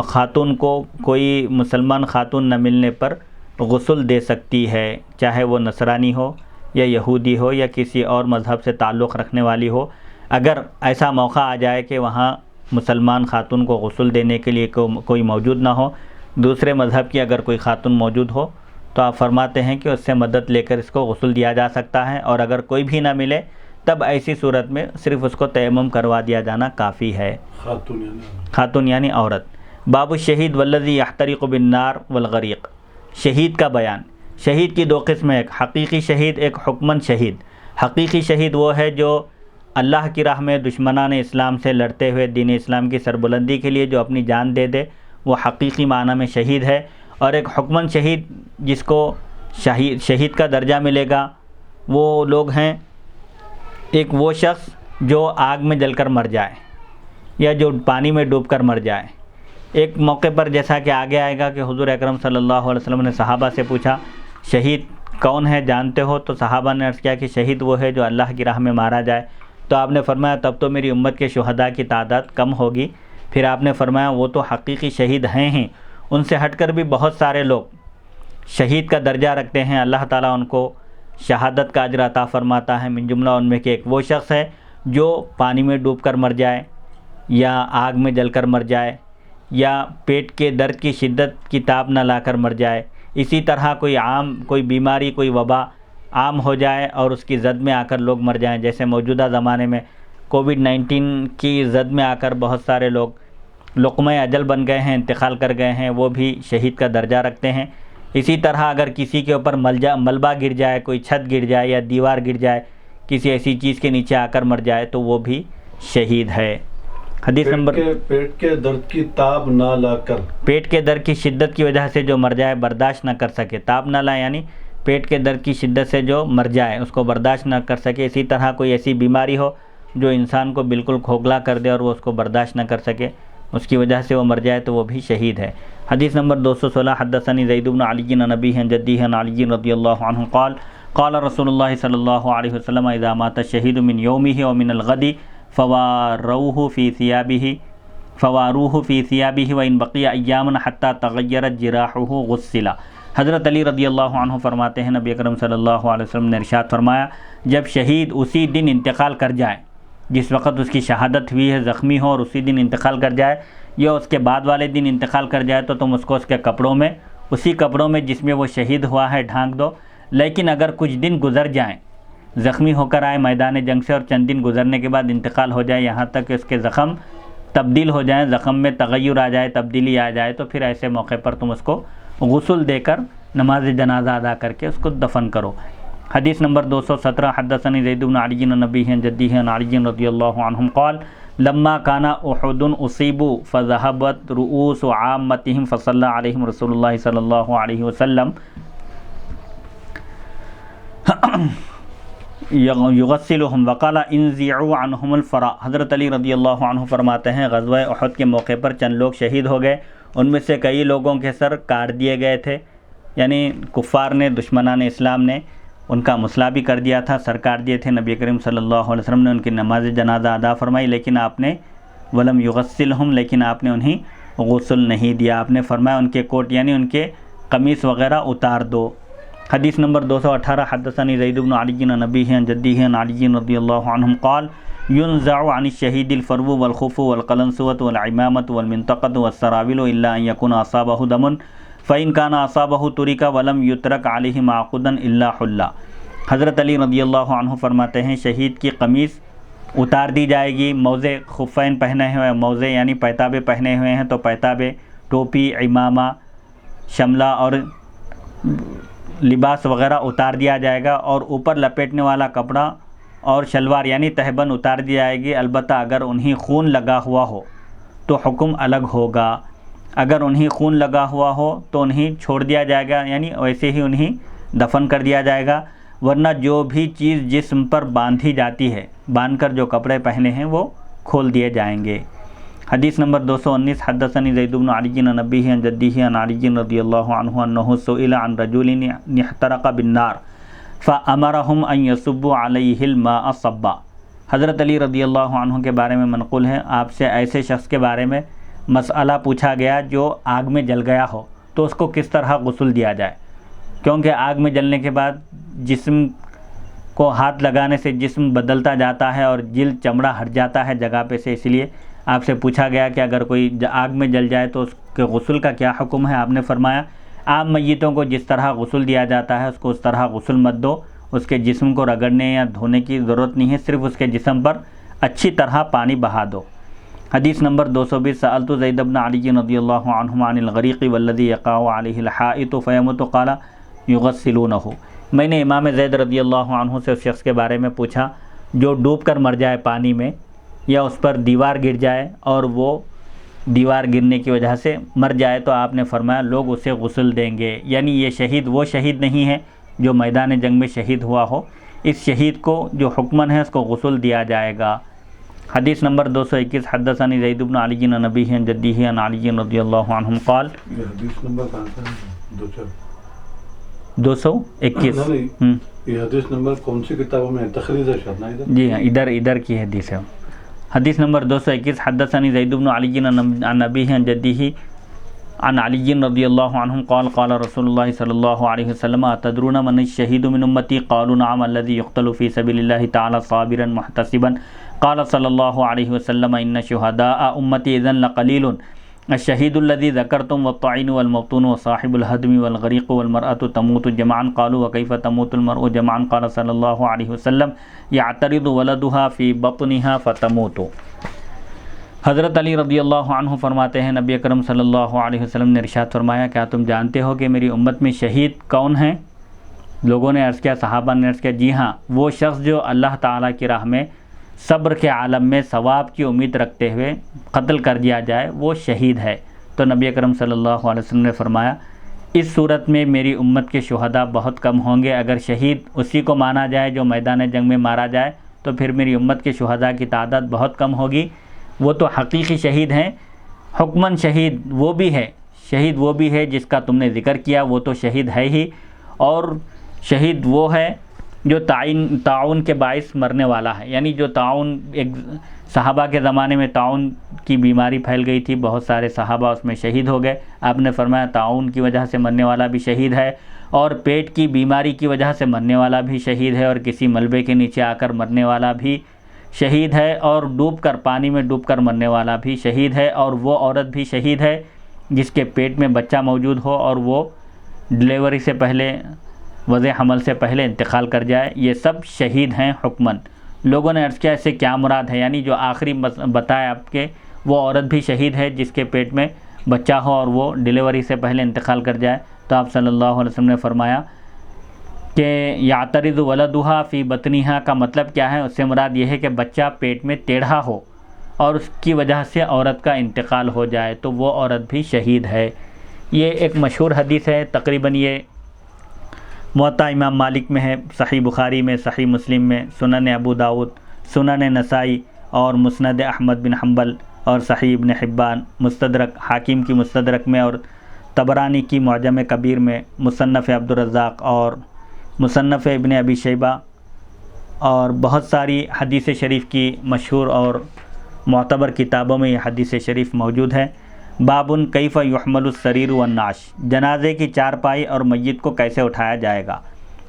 A: خاتون کو کوئی مسلمان خاتون نہ ملنے پر غسل دے سکتی ہے، چاہے وہ نصرانی ہو یا یہودی ہو یا کسی اور مذہب سے تعلق رکھنے والی ہو۔ اگر ایسا موقع آ جائے کہ وہاں مسلمان خاتون کو غسل دینے کے لیے کوئی موجود نہ ہو، دوسرے مذہب کی اگر کوئی خاتون موجود ہو تو آپ فرماتے ہیں کہ اس سے مدد لے کر اس کو غسل دیا جا سکتا ہے، اور اگر کوئی بھی نہ ملے تب ایسی صورت میں صرف اس کو تیمم کروا دیا جانا کافی ہے۔ خاتون یعنی عورت۔ باب الشہید والذی یحترق بالنار والغریق۔ شہید کا بیان۔ شہید کی دو قسمیں، ایک حقیقی شہید، ایک حکمن شہید۔ حقیقی شہید وہ ہے جو اللہ کی راہ میں دشمنان اسلام سے لڑتے ہوئے دین اسلام کی سربلندی کے لیے جو اپنی جان دے دے، وہ حقیقی معنی میں شہید ہے۔ اور ایک حکمن شہید جس کو شہید کا درجہ ملے گا، وہ لوگ ہیں ایک وہ شخص جو آگ میں جل کر مر جائے یا جو پانی میں ڈوب کر مر جائے ایک موقع پر جیسا کہ آگے آئے گا کہ حضور اکرم صلی اللہ علیہ وسلم نے صحابہ سے پوچھا شہید کون ہے جانتے ہو؟ تو صحابہ نے عرض کیا کہ شہید وہ ہے جو اللہ کی راہ میں مارا جائے۔ تو آپ نے فرمایا تب تو میری امت کے شہداء کی تعداد کم ہوگی۔ پھر آپ نے فرمایا وہ تو حقیقی شہید ہیں ہی، ان سے ہٹ کر بھی بہت سارے لوگ شہید کا درجہ رکھتے ہیں، اللہ تعالیٰ ان کو شہادت کا اجر عطا فرماتا ہے۔ من جملہ ان میں کہ ایک وہ شخص ہے جو پانی میں ڈوب کر مر جائے یا آگ میں جل کر مر جائے یا پیٹ کے درد کی شدت کی تاب نہ لا کر مر جائے۔ اسی طرح کوئی بیماری، کوئی وبا عام ہو جائے اور اس کی زد میں آ کر لوگ مر جائیں، جیسے موجودہ زمانے میں کووڈ-19 کی زد میں آ کر بہت سارے لوگ لقمہ اجل بن گئے ہیں، انتقال کر گئے ہیں، وہ بھی شہید کا درجہ رکھتے ہیں۔ اسی طرح اگر کسی کے اوپر ملبہ گر جائے، کوئی چھت گر جائے یا دیوار گر جائے، کسی ایسی چیز کے نیچے آ کر مر جائے تو وہ بھی شہید ہے۔ حدیث نمبر
B: پیٹ کے درد کی تاب نہ لا کر،
A: پیٹ کے درد کی شدت کی وجہ سے جو مر جائے، برداشت نہ کر سکے، تاب نہ لا یعنی پیٹ کے درد کی شدت سے جو مر جائے اس کو برداشت نہ کر سکے۔ اسی طرح کوئی ایسی بیماری ہو جو انسان کو بالکل کھوکھلا کر دے اور وہ اس کو برداشت نہ کر سکے، اس کی وجہ سے وہ مر جائے تو وہ بھی شہید ہے۔ حدیث نمبر 216 حدثني زید بن علی عن ابیہ عن جدہ عن علی رضی اللہ عنہ قال قال رسول اللہ صلی اللہ علیہ وسلم اذا مات الشہید من یومہ ومن الغد فواروہ فی ثیابہ وان بقی ایاما حتی تغیرت جراحہ غسلا۔ حضرت علی رضی اللہ عنہ فرماتے ہیں نبی اکرم صلی اللہ علیہ وسلم نے ارشاد فرمایا جب شہید اسی دن انتقال کر جائے جس وقت اس کی شہادت ہوئی ہے، زخمی ہو اور اسی دن انتقال کر جائے یا اس کے بعد والے دن انتقال کر جائے تو تم اس کو اس کے کپڑوں میں، اسی کپڑوں میں جس میں وہ شہید ہوا ہے ڈھانک دو۔ لیکن اگر کچھ دن گزر جائیں، زخمی ہو کر آئے میدان جنگ سے اور چند دن گزرنے کے بعد انتقال ہو جائے، یہاں تک کہ اس کے زخم تبدیل ہو جائیں، زخم میں تغیر آ جائے، تبدیلی آ جائے، تو پھر ایسے موقع پر تم اس کو غسل دے کر نماز جنازہ ادا کر کے اس کو دفن کرو۔ حدیث نمبر 217 حدثني زید بن علی عن ابیہ عن جدہ عن علی رضی اللہ عنہم قال لما كان احد اصیبوا فذهبت رؤوس عامتهم فصلى عليهم رسول اللہ صلی اللہ علیہ وسلم یغسلهم وقال انزعوا عنهم الفرا۔ حضرت علی رضی اللہ عنہ فرماتے ہیں غزوہ احد کے موقع پر چند لوگ شہید ہو گئے، ان میں سے کئی لوگوں کے سر کاٹ دیے گئے تھے، یعنی کفار نے، دشمنان اسلام نے ان کا مسئلہ بھی کر دیا تھا، سر کاٹ دیے تھے۔ نبی کریم صلی اللہ علیہ وسلم نے ان کی نماز جنازہ ادا فرمائی، لیکن آپ نے ولم یغسلہم، لیکن آپ نے انہیں غسل نہیں دیا۔ آپ نے فرمایا ان کے کوٹ یعنی ان کے قمیص وغیرہ اتار دو۔ حدیث نمبر 218 حدثني زید بن علی عن ابیہ عن جدہ عن علی رضی اللہ عنہم قال ينزع عن الشہید الفرو والخف والقلنسوۃ والعمامۃ والمنطقۃ والسراویل الا ان یکون اصابہ دم فإن كان اصابہ ترک ولم یترک علیہ معقودا الا حلا۔ حضرت علی رضی اللہ عنہ فرماتے ہیں شہید کی قمیص اتار دی جائے گی، موزے خفین پہنے ہوئے، موزے یعنی پیتابے پہنے ہوئے ہیں تو پیتابے، ٹوپی، عمامہ، شملہ اور لباس وغیرہ اتار دیا جائے گا، اور اوپر لپیٹنے والا کپڑا اور شلوار یعنی تہبند اتار دی جائے گی۔ البتہ اگر انہیں خون لگا ہوا ہو تو حکم الگ ہوگا، اگر انہیں خون لگا ہوا ہو تو انہیں چھوڑ دیا جائے گا، یعنی ویسے ہی انہیں دفن کر دیا جائے گا، ورنہ جو بھی چیز جسم پر باندھی جاتی ہے، باندھ کر جو کپڑے پہنے ہیں وہ کھول دیے جائیں گے۔ حدیث نمبر 219 حدثني زید بن علی عن ابیہ عن جدہ عن علی رضی اللہ عنہ انہ سئل عن رجل احترق بالنار فامرهم ان يصبوا علیہ الماء صبا۔ حضرت علی رضی اللہ عنہ کے بارے میں منقول ہے آپ سے ایسے شخص کے بارے میں مسئلہ پوچھا گیا جو آگ میں جل گیا ہو تو اس کو کس طرح غسل دیا جائے، کیونکہ آگ میں جلنے کے بعد جسم کو ہاتھ لگانے سے جسم بدلتا جاتا ہے اور جلد چمڑا ہٹ جاتا ہے جگہ پہ سے، اس لیے آپ سے پوچھا گیا کہ اگر کوئی آگ میں جل جائے تو اس کے غسل کا کیا حکم ہے۔ آپ نے فرمایا عام میتوں کو جس طرح غسل دیا جاتا ہے اس کو اس طرح غسل مت دو، اس کے جسم کو رگڑنے یا دھونے کی ضرورت نہیں ہے، صرف اس کے جسم پر اچھی طرح پانی بہا دو۔ حدیث نمبر 220 سألت زید بن علی رضی اللہ عنہ عن الغریق والذی یقع علیہ الحائط فیموت قال یغسلونہ۔ میں نے امام زید رضی اللہ عنہ سے اس شخص کے بارے میں پوچھا جو ڈوب کر مر جائے پانی میں یا اس پر دیوار گر جائے اور وہ دیوار گرنے کی وجہ سے مر جائے، تو آپ نے فرمایا لوگ اسے غسل دیں گے، یعنی یہ شہید وہ شہید نہیں ہے جو میدان جنگ میں شہید ہوا ہو، اس شہید کو جو حکمن ہے اس کو غسل دیا جائے گا۔ حدیث نمبر 221 حدثني زید بن علی عن نبیہ عن جدیہ عن علی رضی اللہ عنہم قال.
B: یہ حدیث نمبر کہاں سے ہے؟
A: 221.
B: یہ حدیث نمبر کون سی کتابوں میں تخریج ارشاد نا ادھر؟
A: جی ہاں ادھر کی حدیث ہے. حدیث نمبر 221 حدثني زید بن علی عن نبیہ عن جدیہ عن علی رضی اللہ عنہم قال قال رسول اللہ صلی اللہ علیہ وسلم اتدرون من الشہید من امتی قالوا نعم الذي يقتل في سبيل الله تعالى صابرا محتسبا قال صلی اللہ علیہ وسلم ان شہداء امتی اذن لقلیل الشہید الذي ذکرتم والطعین والمبطون وصاحب الہدم والغریق والمرأة تموت جمعا قالوا وكيف تموت المرء جمعا قال صلی اللہ علیہ وسلم يعترض ولدها في بطنها فتموت. حضرت علی رضی اللہ عنہ فرماتے ہیں نبی اکرم صلی اللہ علیہ وسلم نے ارشاد فرمایا کیا تم جانتے ہو کہ میری امت میں شہید کون ہیں؟ لوگوں نے عرض کیا، صحابہ نے عرض کیا جی ہاں، وہ شخص جو اللہ تعالیٰ کی راہ میں صبر کے عالم میں ثواب کی امید رکھتے ہوئے قتل کر دیا جائے وہ شہید ہے. تو نبی اکرم صلی اللہ علیہ وسلم نے فرمایا اس صورت میں میری امت کے شہداء بہت کم ہوں گے. اگر شہید اسی کو مانا جائے جو میدان جنگ میں مارا جائے تو پھر میری امت کے شہداء کی تعداد بہت کم ہوگی. وہ تو حقیقی شہید ہیں، حکماً شہید وہ بھی ہے جس کا تم نے ذکر کیا، وہ تو شہید ہے ہی. اور شہید وہ ہے جو تعاون کے باعث مرنے والا ہے، یعنی جو تعاون، ایک صحابہ کے زمانے میں تعاون کی بیماری پھیل گئی تھی، بہت سارے صحابہ اس میں شہید ہو گئے. آپ نے فرمایا تعاون کی وجہ سے مرنے والا بھی شہید ہے، اور پیٹ کی بیماری کی وجہ سے مرنے والا بھی شہید ہے، اور کسی ملبے کے نیچے آ کر مرنے والا بھی شہید ہے، اور پانی میں ڈوب کر مرنے والا بھی شہید ہے، اور وہ عورت بھی شہید ہے جس کے پیٹ میں بچہ موجود ہو اور وہ ڈلیوری سے پہلے، وضع حمل سے پہلے انتقال کر جائے. یہ سب شہید ہیں حکماً. لوگوں نے عرض کیا اس سے کیا مراد ہے؟ یعنی جو آخری بتایا آپ کے وہ عورت بھی شہید ہے جس کے پیٹ میں بچہ ہو اور وہ ڈلیوری سے پہلے انتقال کر جائے. تو آپ صلی اللہ علیہ وسلم نے فرمایا کہ یعترض ولدها فی بطنها کا مطلب کیا ہے؟ اس سے مراد یہ ہے کہ بچہ پیٹ میں ٹیڑھا ہو اور اس کی وجہ سے عورت کا انتقال ہو جائے تو وہ عورت بھی شہید ہے. یہ ایک مشہور حدیث ہے، تقریباً یہ موطا امام مالک میں ہے، صحیح بخاری میں، صحیح مسلم میں، سنن ابو داؤد، سنن نسائی اور مسند احمد بن حنبل اور صحیح ابن حبان، مستدرک حاکم کی مستدرک میں، اور طبرانی کی معجم کبیر میں، مصنف عبدالرزاق اور مصنف ابن ابی شیبہ، اور بہت ساری حدیث شریف کی مشہور اور معتبر کتابوں میں یہ حدیث شریف موجود ہے. بابن کیف یحمل السریر والنعش، جنازے کی چارپائی اور میت کو کیسے اٹھایا جائے گا.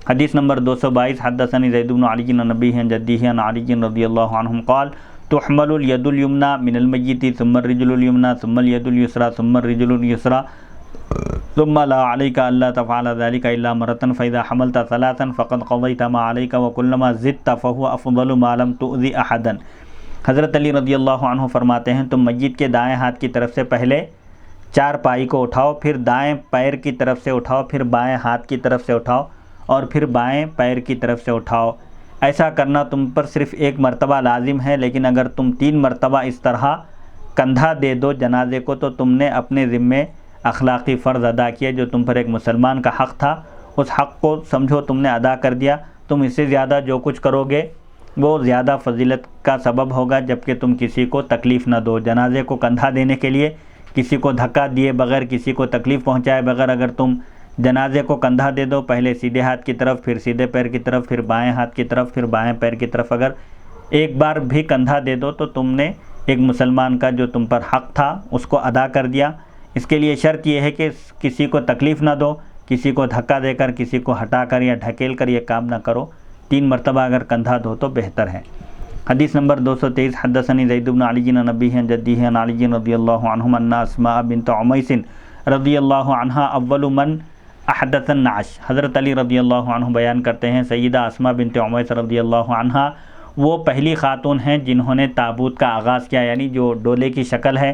A: حدیث نمبر 222 حدثني زید بن علی عن نبیہ عن جدیہ عن علی رضی اللہ عنہم قال تحمل الید الیمنی من المیت ثم الرجل الیمنی ثم الید الیسری ثم الرجل الیسری ثم لا علیک الا تفعل ذلك الا مرة فاذا حملت ثلاثا فقد قضیت ما علیک وكلما زدت فهو افضل ما لم تؤذی احدا. حضرت علی رضی اللہ عنہ فرماتے ہیں تم میت کے دائیں ہاتھ کی طرف سے پہلے چار پائی کو اٹھاؤ، پھر دائیں پیر کی طرف سے اٹھاؤ، پھر بائیں ہاتھ کی طرف سے اٹھاؤ، اور پھر بائیں پیر کی طرف سے اٹھاؤ. ایسا کرنا تم پر صرف ایک مرتبہ لازم ہے، لیکن اگر تم 3 مرتبہ اس طرح کندھا دے دو جنازے کو تو تم نے اپنے ذمے اخلاقی فرض ادا کیا جو تم پر ایک مسلمان کا حق تھا. اس حق کو سمجھو تم نے ادا کر دیا. تم اس سے زیادہ جو کچھ کرو گے وہ زیادہ فضیلت کا سبب ہوگا، جبکہ تم کسی کو تکلیف نہ دو. جنازے کو کندھا دینے کے لیے کسی کو دھکا دیے بغیر، کسی کو تکلیف پہنچائے بغیر اگر تم جنازے کو کندھا دے دو، پہلے سیدھے ہاتھ کی طرف، پھر سیدھے پیر کی طرف، پھر بائیں ہاتھ کی طرف، پھر بائیں پیر کی طرف، اگر ایک بار بھی کندھا دے دو تو تم نے ایک مسلمان کا جو تم پر حق تھا اس کو ادا کر دیا. اس کے لیے شرط یہ ہے کہ کسی کو تکلیف نہ دو، کسی کو دھکا دے کر، کسی کو ہٹا کر یا ڈھکیل کر یہ کام نہ کرو. 3 مرتبہ اگر کندھا دو تو بہتر ہے. حدیث نمبر 223 حدثني زید بن علی عن نبیہ عن جدیہ عن علی رضی اللہ عنہم ان اسماء بنت عمیس رضی اللہ عنہا اول من احدث النعش. حضرت علی رضی اللہ عنہ بیان کرتے ہیں سیدہ اسماء بنت عمیس رضی اللہ عنہا وہ پہلی خاتون ہیں جنہوں نے تابوت کا آغاز کیا، یعنی جو ڈولے کی شکل ہے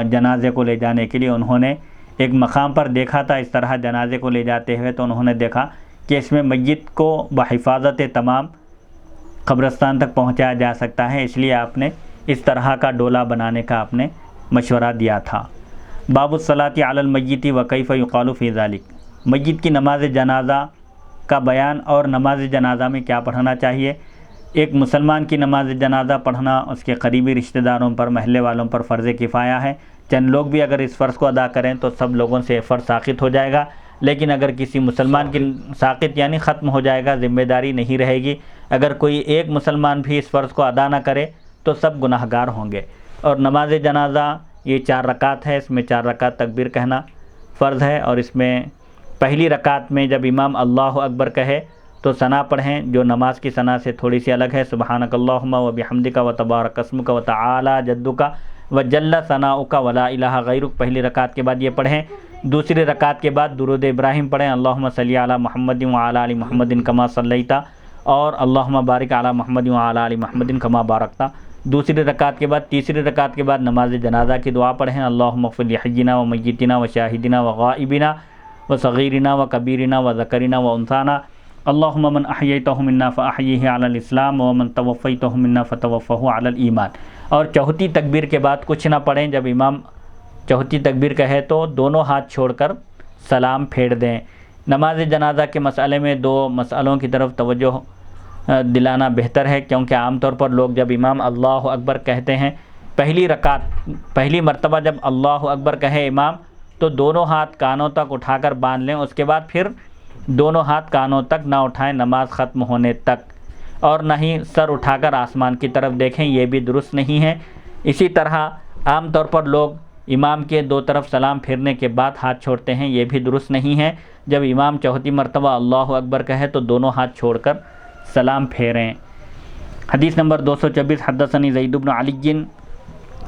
A: جنازے کو لے جانے کے لیے. انہوں نے ایک مقام پر دیکھا تھا اس طرح جنازے کو لے جاتے ہوئے، تو انہوں نے دیکھا کہ اس میں میت کو بحفاظت تمام قبرستان تک پہنچایا جا سکتا ہے، اس لیے آپ نے اس طرح کا ڈولہ بنانے کا آپ نے مشورہ دیا تھا. باب الصلاۃ علی المیت وکیف یقال فی ذلک، میت کی نماز جنازہ کا بیان اور نماز جنازہ میں کیا پڑھنا چاہیے. ایک مسلمان کی نماز جنازہ پڑھنا اس کے قریبی رشتہ داروں پر، محلے والوں پر فرض کفایہ ہے۔ چند لوگ بھی اگر اس فرض کو ادا کریں تو سب لوگوں سے فرض ساقط ہو جائے گا، لیکن اگر کسی مسلمان کی ساقط یعنی ختم ہو جائے گا، ذمہ داری نہیں رہے گی۔ اگر کوئی ایک مسلمان بھی اس فرض کو ادا نہ کرے تو سب گناہ گار ہوں گے۔ اور نماز جنازہ یہ 4 رکعت ہے، اس میں 4 رکعت تکبیر کہنا فرض ہے، اور اس میں پہلی رکعت میں جب امام اللہ اکبر کہے تو ثنا پڑھیں، جو نماز کی ثنا سے تھوڑی سی الگ ہے۔ سبحانک اللہم و بحمدک و تبارک اسمک و تعالی جدک و جل ثناؤک ولا الہ غیرک، پہلی رکعت کے بعد یہ پڑھیں۔ دوسری رکعت کے بعد درود ابراہیم پڑھیں، اللہم صلی علی محمد وعلی آل محمد کما صلیت، اور اللہم بارک علی محمد وعلی آل محمد کما بارکت۔ دوسری رکعت کے بعد تیسری رکعت کے بعد نماز جنازہ کی دعا پڑھیں، اللہم اغفر لحینا و میتنا و شاہدنا و غائبنا و صغیرنا و کبیرنا و ذکرنا و انثانا، اللہم من احییتہ منا فاحیہ علی الاسلام ومن توفیتہ منا فتوفہ علی الایمان۔ اور چوتھی تکبیر کے بعد کچھ نہ پڑھیں، جب امام چوتھی تکبیر کہے تو دونوں ہاتھ چھوڑ کر سلام پھیر دیں۔ نماز جنازہ کے مسئلے میں 2 مسئلوں کی طرف توجہ دلانا بہتر ہے، کیونکہ عام طور پر لوگ جب امام اللہ اکبر کہتے ہیں، پہلی مرتبہ جب اللہ اکبر کہے امام تو دونوں ہاتھ کانوں تک اٹھا کر باندھ لیں، اس کے بعد پھر دونوں ہاتھ کانوں تک نہ اٹھائیں نماز ختم ہونے تک، اور نہ ہی سر اٹھا کر آسمان کی طرف دیکھیں، یہ بھی درست نہیں ہے۔ اسی طرح عام طور پر لوگ امام کے 2 طرف سلام پھیرنے کے بعد ہاتھ چھوڑتے ہیں، یہ بھی درست نہیں ہے۔ جب امام چوتھی مرتبہ اللہ اکبر کہے تو دونوں ہاتھ چھوڑ کر سلام پھیریں۔ حدیث نمبر 224، حدثنی زید بن علی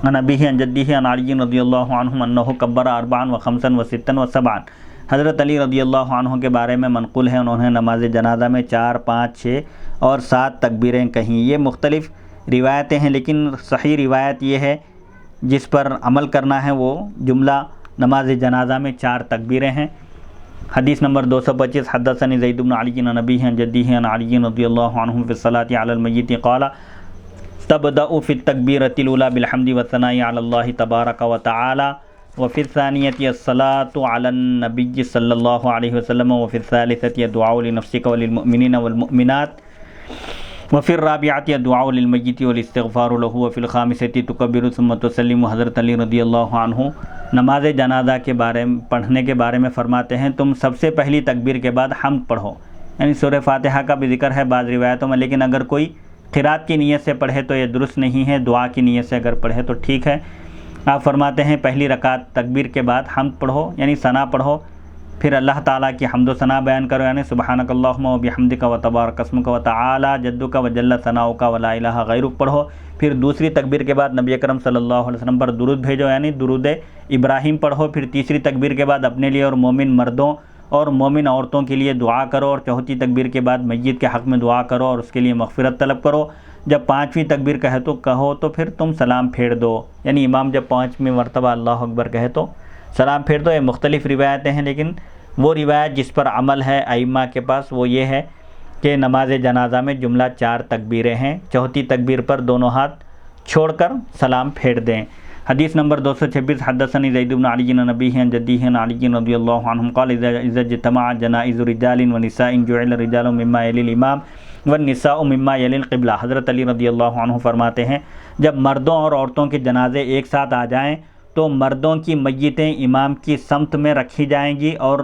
A: عن ابیہ عن جدیہ عن علی رضی اللہ عنہ انہ کبر 4 و 5 و 6 و 7۔ حضرت علی رضی اللہ عنہ کے بارے میں منقول ہے، انہوں نے نماز جنازہ میں 4، 5، 6 اور 7 تکبیریں کہیں۔ یہ مختلف روایتیں ہیں، لیکن صحیح روایت یہ ہے جس پر عمل کرنا ہے، وہ جملہ نماز جنازہ میں 4 تکبیریں ہیں۔ حدیث نمبر 225، حدثنی زید بن علی عن ابیہ عن جدیہ عن علی رضی اللہ عنہ فی الصلاۃ علی المیت قال تبدأ فی التکبیرۃ الاولی بالحمد والثناء علی اللہ تبارک وتعالی وفی الثانیۃ الصلاۃ علی النبی صلی اللہ علیہ وسلم وفی الثالثۃ الدعاء لنفسک وللمؤمنین والمؤمنات وفی الرابعۃ الدعاء للمیت والاستغفار له وفی الخامسۃ تکبر ثم تسلم۔ حضرت علی رضی اللہ عنہ نماز جنازہ کے بارے میں پڑھنے کے بارے میں فرماتے ہیں، تم سب سے پہلی تکبیر کے بعد حمد پڑھو، یعنی سورہ فاتحہ کا بھی ذکر ہے بعض روایتوں میں، لیکن اگر کوئی قرات کی نیت سے پڑھے تو یہ درست نہیں ہے، دعا کی نیت سے اگر پڑھے تو ٹھیک ہے۔ آپ فرماتے ہیں پہلی رکعت تکبیر کے بعد حمد پڑھو، یعنی ثنا پڑھو، پھر اللہ تعالیٰ کی حمد و ثنا بیان کرو، یعنی سبحانک اللہم و بحمدک و تبارک اسمک و تعالی جدک و جل ثناؤک ولا الہ غیرک پڑھو۔ پھر دوسری تکبیر کے بعد نبی اکرم صلی اللہ علیہ وسلم پر درود بھیجو، یعنی درود ابراہیم پڑھو۔ پھر تیسری تکبیر کے بعد اپنے لیے اور مومن مردوں اور مومن عورتوں کے لیے دعا کرو، اور چوتھی تکبیر کے بعد میت کے حق میں دعا کرو اور اس کے لیے مغفرت طلب کرو۔ جب 5ویں تکبیر کہو تو پھر تم سلام پھیر دو، یعنی امام جب 5ویں مرتبہ اللہ اکبر کہے تو سلام پھیر دو۔ یہ مختلف روایتیں ہیں، لیکن وہ روایت جس پر عمل ہے ائمہ کے پاس وہ یہ ہے کہ نماز جنازہ میں جملہ 4 تکبیریں ہیں، چوتھی تکبیر پر دونوں ہاتھ چھوڑ کر سلام پھیر دیں۔ حدیث نمبر 226، حدثنی زید بن علی عن ابیہ عن جدیہ عن علی رضی اللہ عنہ قال اذا اجتمع جنائز رجال ونساء جعل الرجال مما یلی الامام والنساء مما یلی القبلہ۔ حضرت علی رضی اللہ عنہ فرماتے ہیں جب مردوں اور عورتوں کے جنازے ایک ساتھ آ جائیں تو مردوں کی میتیں امام کی سمت میں رکھی جائیں گی اور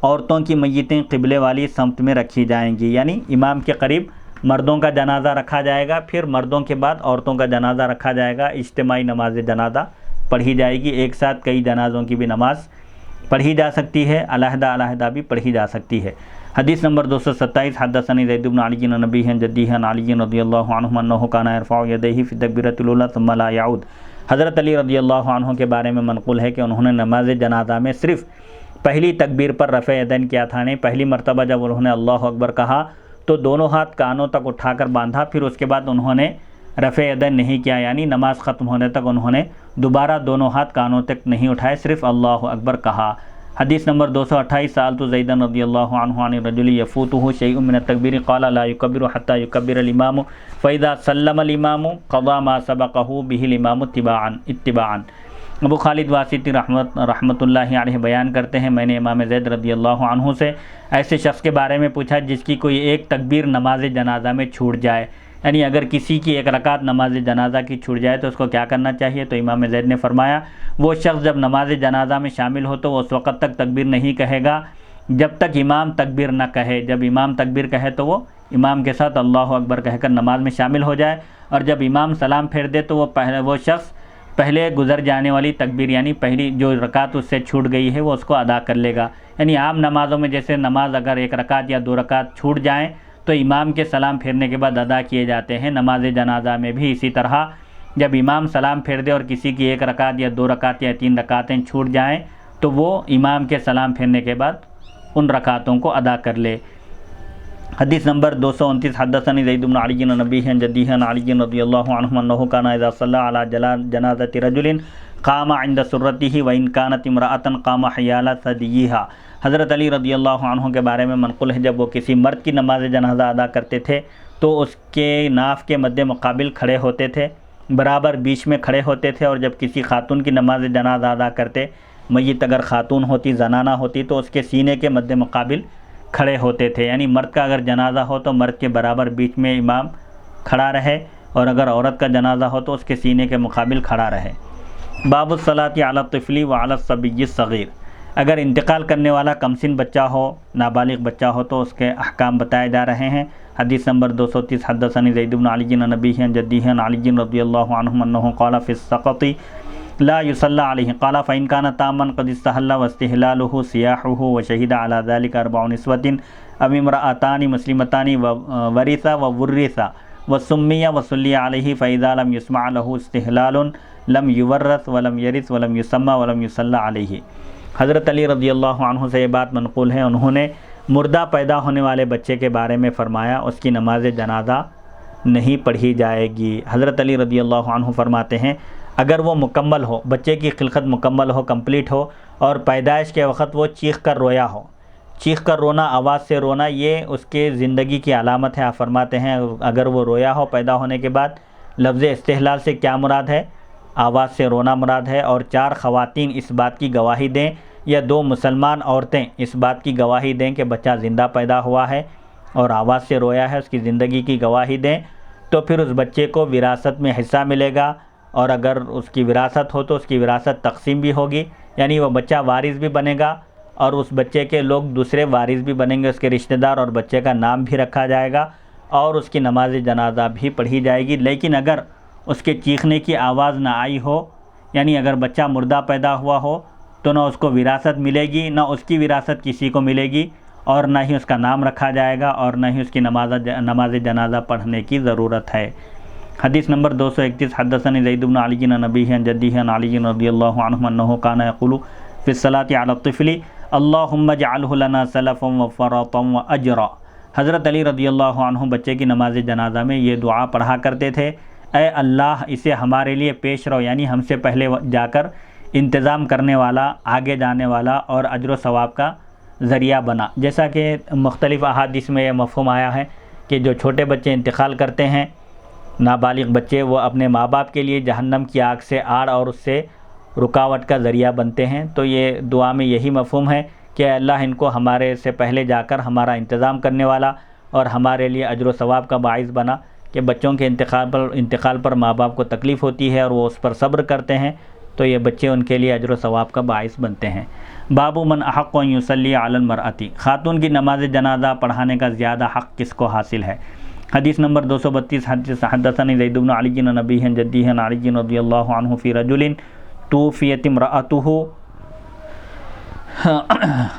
A: عورتوں کی میتیں قبلے والی سمت میں رکھی جائیں گی، یعنی امام کے قریب مردوں کا جنازہ رکھا جائے گا، پھر مردوں کے بعد عورتوں کا جنازہ رکھا جائے گا، اجتماعی نماز جنازہ پڑھی جائے گی۔ ایک ساتھ کئی جنازوں کی بھی نماز پڑھی جا سکتی ہے، علیحدہ علیحدہ بھی پڑھی جا سکتی ہے۔ حدیث نمبر 227، حدثنی زید بن علی عن ابیہ عن جدیہ عن علی رضی اللہ عنہ انہ کان یرفع یدیہ فی التکبیرۃ الاولی ثم لا یعود۔ حضرت علی رضی اللہ عنہ کے بارے میں منقول ہے کہ انہوں نے نماز جنازہ میں صرف پہلی تکبیر پر رفع یدین کیا تھا، نہیں پہلی مرتبہ جب انہوں نے اللہ اکبر کہا تو دونوں ہاتھ کانوں تک اٹھا کر باندھا، پھر اس کے بعد انہوں نے رفع یدین نہیں کیا، یعنی نماز ختم ہونے تک انہوں نے دوبارہ دونوں ہاتھ کانوں تک نہیں اٹھائے، صرف اللہ اکبر کہا۔ حدیث نمبر 228، سألت زیدا رضی اللہ عنہ عن الرجل یفوتہ شیء من التکبیر قال لا یکبر حتی یکبر الامام فاذا سلم الامام قضى ما سبقه به الامام اتباعا۔ ابو خالد واسطی رحمۃ اللہ علیہ بیان کرتے ہیں میں نے امام زید رضی اللہ عنہ سے ایسے شخص کے بارے میں پوچھا جس کی کوئی ایک تکبیر نماز جنازہ میں چھوٹ جائے، یعنی اگر کسی کی ایک رکعت نماز جنازہ کی چھوٹ جائے تو اس کو کیا کرنا چاہیے؟ تو امام زید نے فرمایا وہ شخص جب نماز جنازہ میں شامل ہو تو وہ اس وقت تک تکبیر نہیں کہے گا جب تک امام تکبیر نہ کہے. جب امام تکبیر کہے تو وہ امام کے ساتھ اللہ اکبر کہہ کر نماز میں شامل ہو جائے، اور جب امام سلام پھیر دے تو وہ شخص پہلے گزر جانے والی تکبیر یعنی پہلی جو رکعت اس سے چھوٹ گئی ہے وہ اس کو ادا کر لے گا. یعنی عام نمازوں میں جیسے نماز اگر ایک رکعت یا 2 رکعت چھوٹ جائیں تو امام کے سلام پھیرنے کے بعد ادا کیے جاتے ہیں، نماز جنازہ میں بھی اسی طرح جب امام سلام پھیر دے اور کسی کی 1 رکعت یا 2 رکعت یا 3 رکعتیں چھوٹ جائیں تو وہ امام کے سلام پھیرنے کے بعد ان رکعتوں کو ادا کر لے. حدیث نمبر 229 حدثني زید بن علی عن ابیہ عن جدیہ عن علی رضی اللہ عنہ انہ کان اذا صلی علی جنازۃ رجل قام عند سرته وان كانت امرأة قام حیال ثدیها. حضرت علی رضی اللہ عنہ کے بارے میں منقول ہے جب وہ کسی مرد کی نماز جنازہ ادا کرتے تھے تو اس کے ناف کے مد مقابل کھڑے ہوتے تھے، برابر بیچ میں کھڑے ہوتے تھے، اور جب کسی خاتون کی نماز جنازہ ادا کرتے، میت اگر خاتون ہوتی زنانہ ہوتی تو اس کے سینے کے مد مقابل کھڑے ہوتے تھے. یعنی مرد کا اگر جنازہ ہو تو مرد کے برابر بیچ میں امام کھڑا رہے، اور اگر عورت کا جنازہ ہو تو اس کے سینے کے مقابل کھڑا رہے. باب الصلاۃ علی الطفل وعلی الصبی الصغیر. اگر انتقال کرنے والا کمسن بچہ ہو، نابالغ بچہ ہو تو اس کے احکام بتائے جا رہے ہیں. حدیث نمبر 230 حدثني زید بن علی عن ابیہ عن جدیہ عن علی رضی اللہ عنہ انہ قال فی السقط لا يصلى عليه قال فإن كان تاما قد استحل واستحلاله سياحه وشهد على ذلك 4 نسوة أو امرأتان مسلمتان وورث وورث وسمي وصلي عليه فإذا لم يسمع له استحلال لم يورث ولم يرث ولم يسمى ولم يصلى عليه. حضرت علی رضی اللہ عنہ سے یہ بات منقول ہے، انہوں نے مردہ پیدا ہونے والے بچے کے بارے میں فرمایا اس کی نماز جنازہ نہیں پڑھی جائے گی. حضرت علی رضی اللہ عنہ فرماتے ہیں اگر وہ مکمل ہو، بچے کی خلقت مکمل ہو، کمپلیٹ ہو، اور پیدائش کے وقت وہ چیخ کر رویا ہو، چیخ کر رونا، آواز سے رونا، یہ اس کے زندگی کی علامت ہے. آپ فرماتے ہیں اگر وہ رویا ہو پیدا ہونے کے بعد، لفظ استحلال سے کیا مراد ہے؟ آواز سے رونا مراد ہے. اور 4 خواتین اس بات کی گواہی دیں یا 2 مسلمان عورتیں اس بات کی گواہی دیں کہ بچہ زندہ پیدا ہوا ہے اور آواز سے رویا ہے، اس کی زندگی کی گواہی دیں، تو پھر اس بچے کو وراثت میں حصہ ملے گا. اور اگر اس کی وراثت ہو تو اس کی وراثت تقسیم بھی ہوگی، یعنی وہ بچہ وارث بھی بنے گا اور اس بچے کے لوگ دوسرے وارث بھی بنیں گے، اس کے رشتہ دار، اور بچے کا نام بھی رکھا جائے گا اور اس کی نماز جنازہ بھی پڑھی جائے گی. لیکن اگر اس کے چیخنے کی آواز نہ آئی ہو، یعنی اگر بچہ مردہ پیدا ہوا ہو تو نہ اس کو وراثت ملے گی، نہ اس کی وراثت کسی کو ملے گی، اور نہ ہی اس کا نام رکھا جائے گا، اور نہ ہی اس کی نماز جنازہ پڑھنے کی ضرورت ہے. حدیث نمبر 231 حدثني زید بن علی عن ابیہ عن جدیہ عن علی رضی اللہ عنہ انہ کان یقول فی الصلاۃ علی الطفل اللہم اجعلہ لنا سلفا وفرطا واجرا. حضرت علی رضی اللہ عنہ بچے کی نماز جنازہ میں یہ دعا پڑھا کرتے تھے، اے اللہ اسے ہمارے لیے پیش رو، یعنی ہم سے پہلے جا کر انتظام کرنے والا، آگے جانے والا، اور اجر و ثواب کا ذریعہ بنا. جیسا کہ مختلف احادیث میں یہ مفہوم آیا ہے کہ جو چھوٹے بچے انتقال کرتے ہیں، نابالغ بچے، وہ اپنے ماں باپ کے لیے جہنم کی آگ سے آڑ اور اس سے رکاوٹ کا ذریعہ بنتے ہیں. تو یہ دعا میں یہی مفہوم ہے کہ اللہ ان کو ہمارے سے پہلے جا کر ہمارا انتظام کرنے والا اور ہمارے لیے اجر و ثواب کا باعث بنا کہ بچوں کے انتقال پر ماں باپ کو تکلیف ہوتی ہے اور وہ اس پر صبر کرتے ہیں، تو یہ بچے ان کے لیے اجر و ثواب کا باعث بنتے ہیں. باب من احق ان یصلی علی المرأۃ. خاتون کی نماز جنازہ پڑھانے کا زیادہ حق کس کو حاصل ہے؟ حدیث نمبر 232 حدثني زید بن علی عن ابیہ عن جدیہ عن علی رضی اللہ عنہ فی رجل توفیت امرأته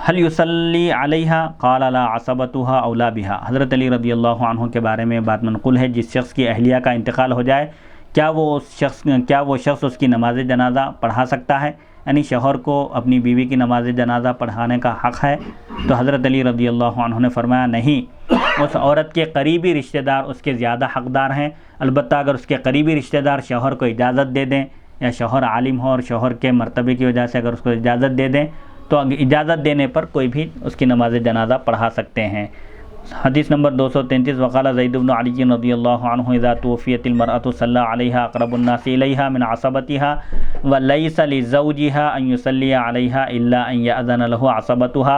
A: هل یصلی علیہا قال لا عصبتها اولا بها. حضرت علی رضی اللہ عنہ کے بارے میں بات منقول ہے جس شخص کی اہلیہ کا انتقال ہو جائے کیا وہ شخص اس کی نماز جنازہ پڑھا سکتا ہے؟ یعنی شوہر کو اپنی بیوی کی نماز جنازہ پڑھانے کا حق ہے؟ تو حضرت علی رضی اللہ عنہ نے فرمایا نہیں، اس عورت کے قریبی رشتہ دار اس کے زیادہ حقدار ہیں. البتہ اگر اس کے قریبی رشتہ دار شوہر کو اجازت دے دیں، یا شوہر عالم ہو اور شوہر کے مرتبے کی وجہ سے اگر اس کو اجازت دے دیں تو اجازت دینے پر کوئی بھی اس کی نماز جنازہ پڑھا سکتے ہیں. حدیث نمبر 233 وقال زید بن علی رضی اللہ عنہ اذا توفیت المرأة صلی علیہا اقرب الناس الیہا من عصبتها ولیس لزوجها ان یصلی علیہا الا ان یأذن له عصبتها.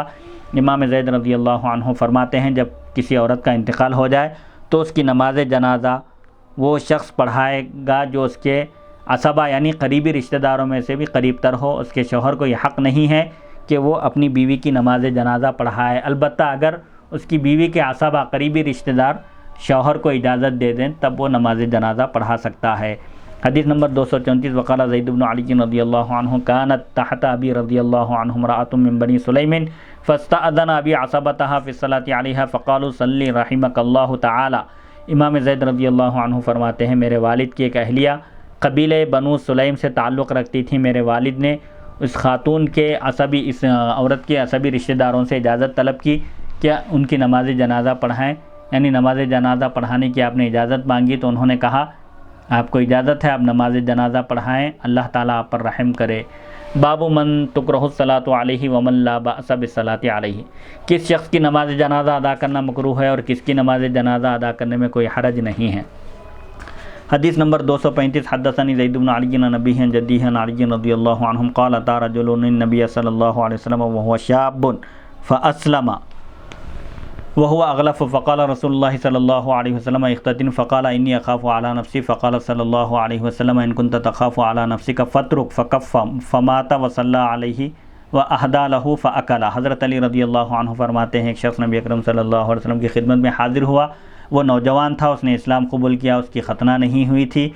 A: امام زید رضی اللہ عنہ فرماتے ہیں جب کسی عورت کا انتقال ہو جائے تو اس کی نماز جنازہ وہ شخص پڑھائے گا جو اس کے عصبہ یعنی قریبی رشتہ داروں میں سے بھی قریب تر ہو۔ اس کے شوہر کو یہ حق نہیں ہے کہ وہ اپنی بیوی کی نماز جنازہ پڑھائے، البتہ اگر اس کی بیوی کے عصبہ قریبی رشتہ دار شوہر کو اجازت دے دیں تب وہ نماز جنازہ پڑھا سکتا ہے۔ حدیث نمبر 234 وقال زید بن علی رضی اللہ عنہ کانت تحت ابی رضی اللہ عنہ امرأۃ من بنی سلیم فاستأذن ابی عصبتها فی الصلاۃ علیہا فقالوا صلی رحمک اللہ تعالی۔ امام زید رضی اللہ عنہ فرماتے ہیں میرے والد کی ایک اہلیہ قبیلہ بنو سلیم سے تعلق رکھتی تھی، میرے والد نے اس خاتون کے عصبی اس عورت کے عصبی رشتہ داروں سے اجازت طلب کی کہ ان کی نماز جنازہ پڑھائیں، یعنی نماز جنازہ پڑھانے کی آپ نے اجازت مانگی تو انہوں نے کہا آپ کو اجازت ہے آپ نماز جنازہ پڑھائیں، اللہ تعالیٰ آپ پر رحم کرے۔ باب من تکرہ الصلاۃ علیہ ومن لا بأس بالصلاۃ علیہ، کس شخص کی نماز جنازہ ادا کرنا مکروہ ہے اور کس کی نماز جنازہ ادا کرنے میں کوئی حرج نہیں ہے۔ حدیث نمبر 235 حدثني زید بن علی عن ابیہ عن جدیہ عن علی رضی اللہ عنہ قال اتى رجل النبی صلی اللہ علیہ وسلم وهو شاب فاسلم وهو اغلف فقال رسول اللہ صلی اللہ علیہ وسلم اختتن فقال انی اخاف علی نفسی فقال صلی اللہ علیہ وسلم ان كنت تخاف علی نفسک فاترک فکف فمات وصلی علیہ واہدى له فاکل۔ حضرت علی رضی اللہ عنہ فرماتے ہیں ایک شخص نبی اکرم صلی اللہ علیہ وسلم کی خدمت میں حاضر ہوا، وہ نوجوان تھا، اس نے اسلام قبول کیا، اس کی ختنہ نہیں ہوئی تھی۔